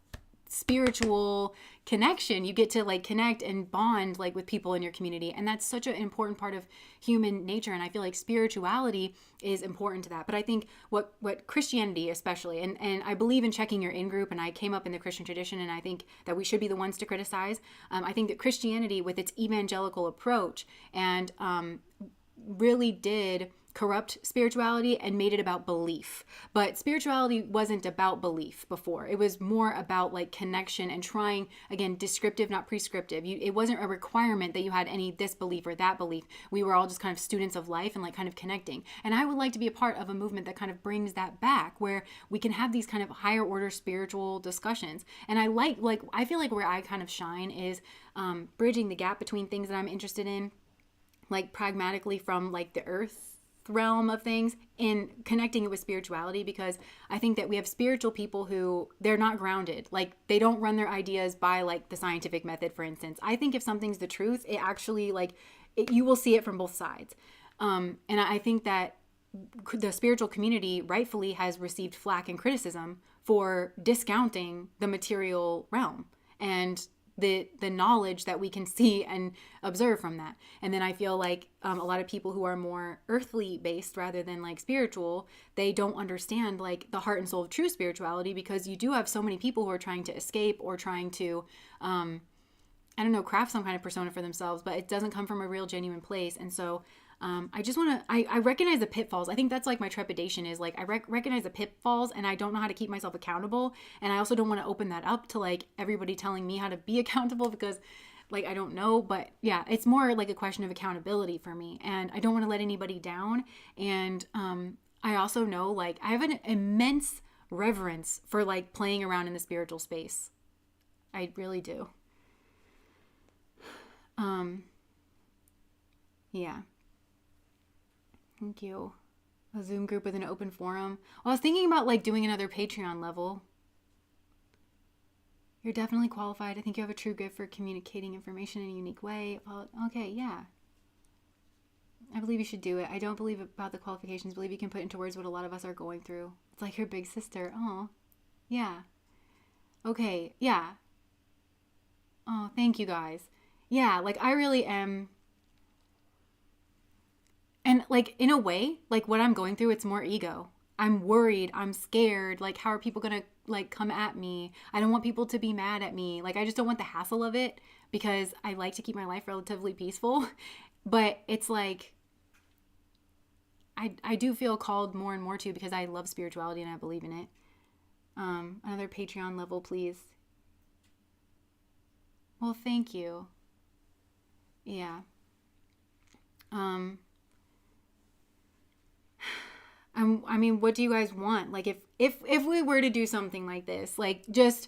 spiritual connection. You get to like connect and bond like with people in your community, and that's such an important part of human nature. And I feel like spirituality is important to that. But I think what Christianity especially, and I believe in checking your in-group, and I came up in the Christian tradition, and I think that we should be the ones to criticize. I think that Christianity, with its evangelical approach, and really did corrupt spirituality and made it about belief. But spirituality wasn't about belief before. It was more about like connection and trying, again, descriptive, not prescriptive. It wasn't a requirement that you had this belief or that belief. We were all just kind of students of life and like kind of connecting. And I would like to be a part of a movement that kind of brings that back, where we can have these kind of higher order spiritual discussions. And I feel like where I kind of shine is bridging the gap between things that I'm interested in, like pragmatically from like the earth realm of things, and connecting it with spirituality, because I think that we have spiritual people who they're not grounded. Like, they don't run their ideas by like the scientific method, for instance. I think if something's the truth, it actually you will see it from both sides. And I think that the spiritual community rightfully has received flack and criticism for discounting the material realm and the knowledge that we can see and observe from that. And then I feel like a lot of people who are more earthly based rather than like spiritual, they don't understand like the heart and soul of true spirituality, because you do have so many people who are trying to escape or trying to craft some kind of persona for themselves, but it doesn't come from a real genuine place. And so I just want to, I recognize the pitfalls. I think that's like my trepidation is like, I recognize the pitfalls, and I don't know how to keep myself accountable. And I also don't want to open that up to like everybody telling me how to be accountable, because like, I don't know. But yeah, it's more like a question of accountability for me, and I don't want to let anybody down. And I also know like I have an immense reverence for like playing around in the spiritual space. I really do. Yeah. Thank you. A Zoom group with an open forum. Well, I was thinking about like doing another Patreon level. You're definitely qualified. I think you have a true gift for communicating information in a unique way. Well, okay, yeah. I believe you should do it. I don't believe about the qualifications. I believe you can put into words what a lot of us are going through. It's like your big sister. Oh, yeah. Okay, yeah. Oh, thank you guys. Yeah, like I really am. And like in a way, like what I'm going through, it's more ego. I'm worried. I'm scared. Like, how are people going to like come at me? I don't want people to be mad at me. Like, I just don't want the hassle of it, because I like to keep my life relatively peaceful. But it's like, I do feel called more and more to, because I love spirituality and I believe in it. Another Patreon level, please. Well, thank you. Yeah. I mean, what do you guys want? Like, if we were to do something like this, like, just,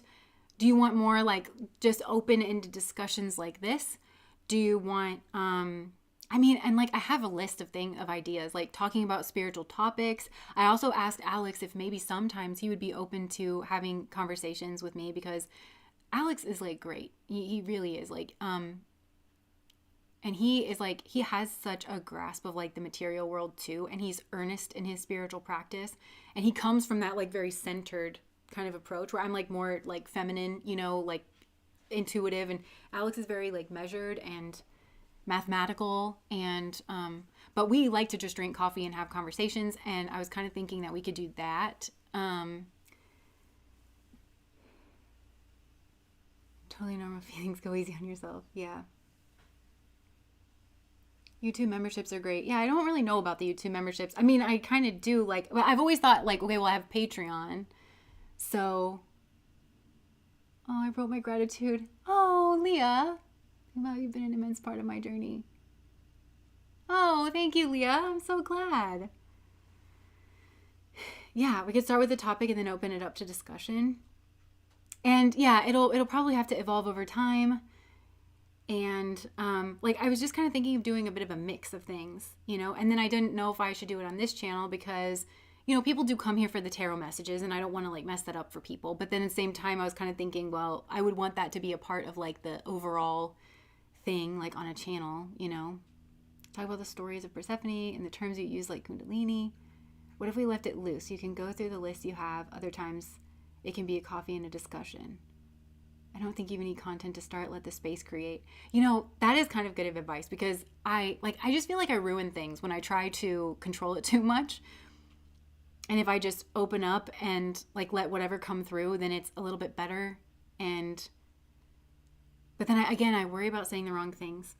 do you want more like just open-ended discussions like this? Do you want, I mean, and like, I have a list of ideas, like talking about spiritual topics. I also asked Alex if maybe sometimes he would be open to having conversations with me, because Alex is like great. He really is like, and he is like, he has such a grasp of like the material world too. And he's earnest in his spiritual practice. And he comes from that like very centered kind of approach, where I'm like more like feminine, like intuitive. And Alex is very like measured and mathematical. And, but we like to just drink coffee and have conversations. And I was kind of thinking that we could do that. Totally normal feelings. Go easy on yourself. Yeah. YouTube memberships are great. Yeah, I don't really know about the YouTube memberships. I mean, I kind of do like, but I've always thought like, okay, well, I have Patreon. So, oh, I wrote my gratitude. Oh, Leah. Wow, you've been an immense part of my journey. Oh, thank you, Leah. I'm so glad. Yeah, we could start with the topic and then open it up to discussion. And yeah, it'll probably have to evolve over time. And like I was just kind of thinking of doing a bit of a mix of things, you know, and then I didn't know if I should do it on this channel because, you know, people do come here for the tarot messages and I don't want to like mess that up for people. But then at the same time, I was kind of thinking, well, I would want that to be a part of like the overall thing, like on a channel, you know, talk about the stories of Persephone and the terms you use like Kundalini. What if we left it loose? You can go through the list you have. Other times it can be a coffee and a discussion. I don't think you even need content to start. Let the space create. You know, that is kind of good advice because I just feel like I ruin things when I try to control it too much. And if I just open up and like let whatever come through, then it's a little bit better. But then I worry about saying the wrong things.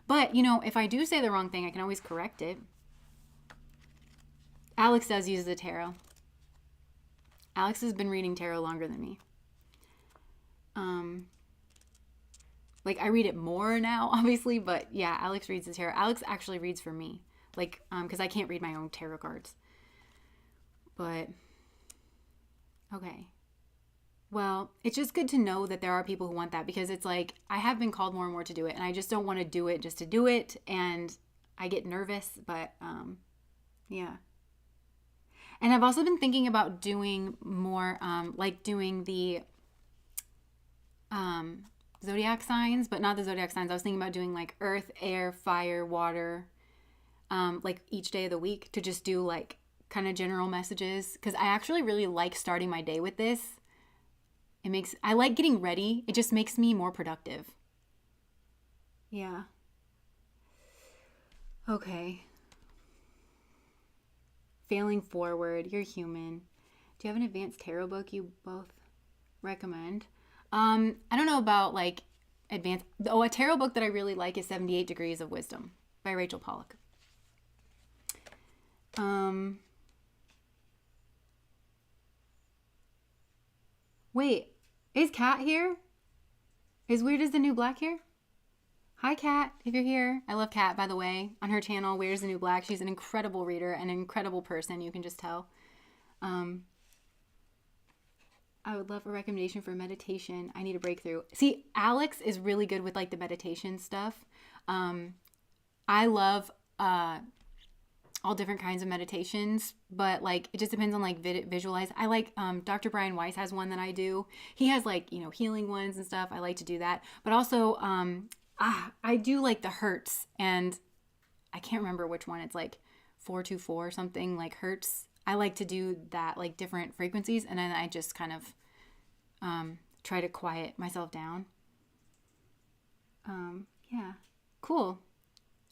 But, you know, if I do say the wrong thing, I can always correct it. Alex does use the tarot. Alex has been reading tarot longer than me. Like I read it more now, obviously, but yeah, Alex reads the tarot. Alex actually reads for me, like, because I can't read my own tarot cards. But okay, well, it's just good to know that there are people who want that because it's like I have been called more and more to do it, and I just don't want to do it just to do it, and I get nervous. But yeah. And I've also been thinking about doing more, like doing the zodiac signs, but not the zodiac signs. I was thinking about doing like earth, air, fire, water, like each day of the week to just do like kind of general messages. Because I actually really like starting my day with this. I like getting ready. It just makes me more productive. Yeah. Okay. Failing forward. You're human. Do you have an advanced tarot book you both recommend? I don't know about like advanced. Oh, a tarot book that I really like is 78 Degrees of Wisdom by Rachel Pollack. Wait, is Kat here? Is Weird is the New Black here? Hi, Kat, if you're here. I love Kat, by the way, on her channel, Weird is the New Black. She's an incredible reader and an incredible person, you can just tell. I would love a recommendation for meditation. I need a breakthrough. See, Alex is really good with like the meditation stuff. I love all different kinds of meditations, but like it just depends on like visualize. I like Dr. Brian Weiss has one that I do. He has like, you know, healing ones and stuff. I like to do that. But also I do like the hertz, and I can't remember which one. It's like 424 or something, like hertz. I like to do that, like different frequencies, and then I just kind of try to quiet myself down. Yeah, cool.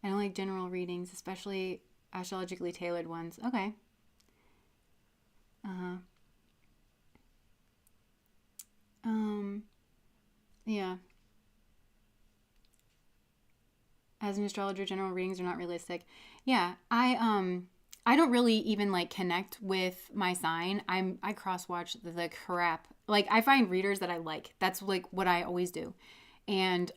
I don't like general readings, especially astrologically tailored ones. Okay. Yeah. As an astrologer, general readings are not realistic. Yeah, I don't really even like connect with my sign. I cross watch the crap. Like I find readers that I like. That's like what I always do. And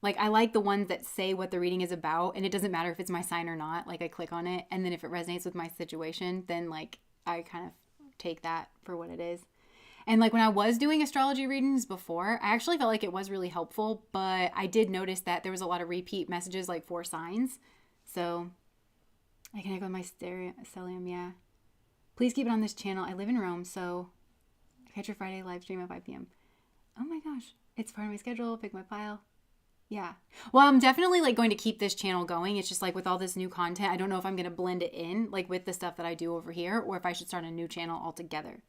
like I like the ones that say what the reading is about, and it doesn't matter if it's my sign or not. Like I click on it, and then if it resonates with my situation, then like I kind of take that for what it is. And like when I was doing astrology readings before, I actually felt like it was really helpful, but I did notice that there was a lot of repeat messages like for signs. So I connect with my stellium, yeah. Please keep it on this channel. I live in Rome, so catch your Friday live stream at 5 p.m. Oh my gosh, it's part of my schedule. Pick my file. Yeah. Well, I'm definitely like going to keep this channel going. It's just like with all this new content, I don't know if I'm going to blend it in like with the stuff that I do over here, or if I should start a new channel altogether.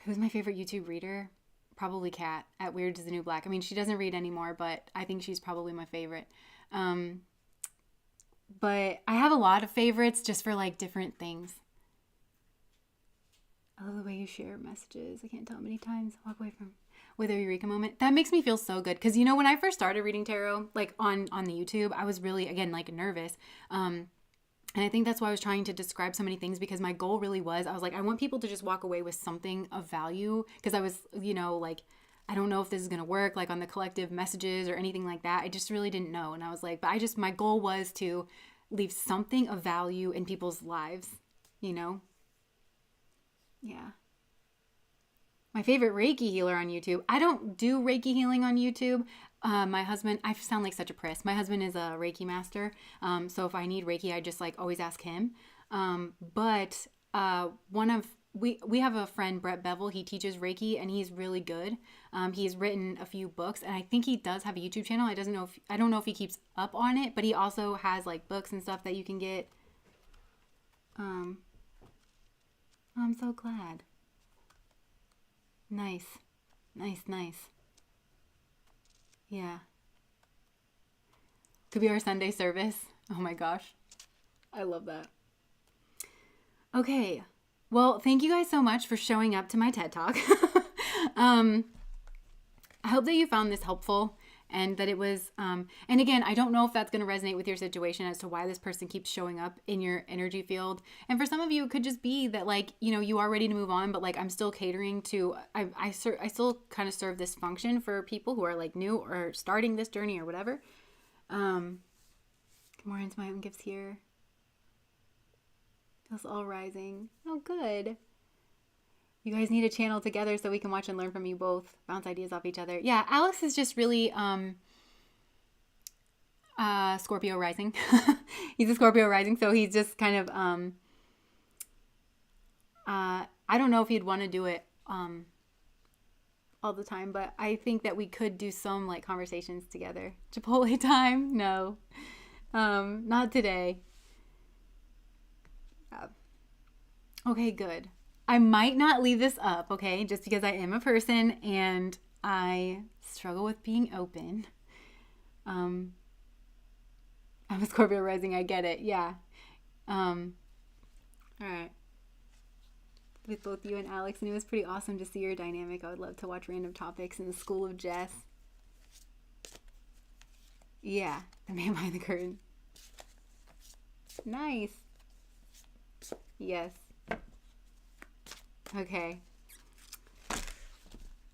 Who's my favorite YouTube reader? Probably Kat at Weird is the New Black. I mean, she doesn't read anymore, but I think she's probably my favorite. But I have a lot of favorites just for like different things. I love the way you share messages. I can't tell how many times. Walk away from with a eureka moment. That makes me feel so good. Because, you know, when I first started reading tarot, like on the YouTube, I was really, again, like nervous. And I think that's why I was trying to describe so many things, because my goal really was, I was like, I want people to just walk away with something of value. Because I was, you know, like, I don't know if this is going to work, like on the collective messages or anything like that. I just really didn't know. And I was like, but my goal was to leave something of value in people's lives, you know? Yeah. My favorite Reiki healer on YouTube. I don't do Reiki healing on YouTube. My husband, I sound like such a priss. My husband is a Reiki master. So if I need Reiki, I just like always ask him. But we have a friend, Brett Bevel. He teaches Reiki and he's really good. He's written a few books and I think he does have a YouTube channel. I don't know if he keeps up on it, but he also has like books and stuff that you can get. I'm so glad. Nice. Yeah. Could be our Sunday service. Oh my gosh. I love that. Okay. Well, thank you guys so much for showing up to my TED Talk. I hope that you found this helpful and that it was, and again, I don't know if that's going to resonate with your situation as to why this person keeps showing up in your energy field. And for some of you, it could just be that, like, you know, you are ready to move on, but like, I'm still catering to, I still kind of serve this function for people who are like new or starting this journey or whatever. More into my own gifts here. Feels all rising. Oh, good. You guys need a channel together so we can watch and learn from you both. Bounce ideas off each other. Yeah, Alex is just really Scorpio rising. He's a Scorpio rising, so he's just kind of I don't know if he'd want to do it all the time, but I think that we could do some like conversations together. Chipotle time? No. Not today. Okay, good. I might not leave this up, okay? Just because I am a person and I struggle with being open. I'm a Scorpio rising, I get it. Yeah. All right. With both you and Alex, and it was pretty awesome to see your dynamic. I would love to watch random topics in the School of Jess. Yeah, the man behind the curtain. Nice. Yes. Okay.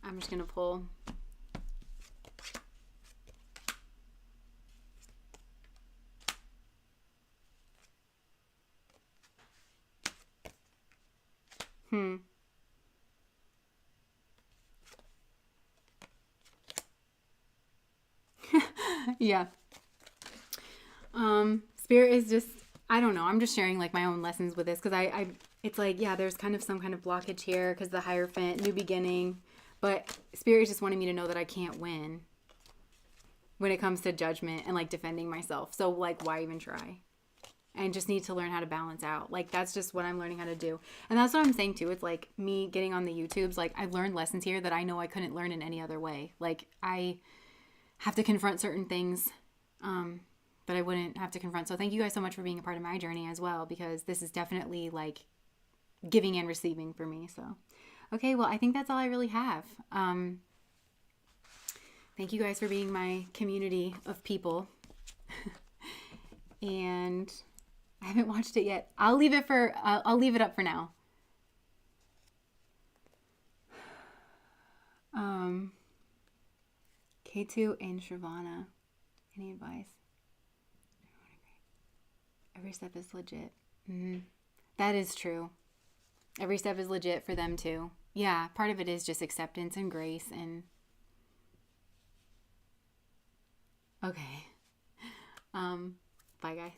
I'm just going to pull. Yeah. Spirit is just, I don't know. I'm just sharing like my own lessons with this because it's like, yeah, there's kind of some kind of blockage here because the Hierophant, new beginning. But Spirit is just wanting me to know that I can't win when it comes to judgment and like defending myself. So like, why even try? And just need to learn how to balance out. Like, that's just what I'm learning how to do. And that's what I'm saying too. It's like me getting on the YouTubes. Like, I've learned lessons here that I know I couldn't learn in any other way. Like, I have to confront certain things that I wouldn't have to confront. So thank you guys so much for being a part of my journey as well, because this is definitely like giving and receiving for me. So, okay, well, I think that's all I really have. Thank you guys for being my community of people. And I haven't watched it yet. I'll leave it up for now. K2 and Shravana. Any advice? Every step is legit. Mm-hmm. That is true. Every step is legit for them too. Yeah, part of it is just acceptance and grace and... Okay. Bye guys.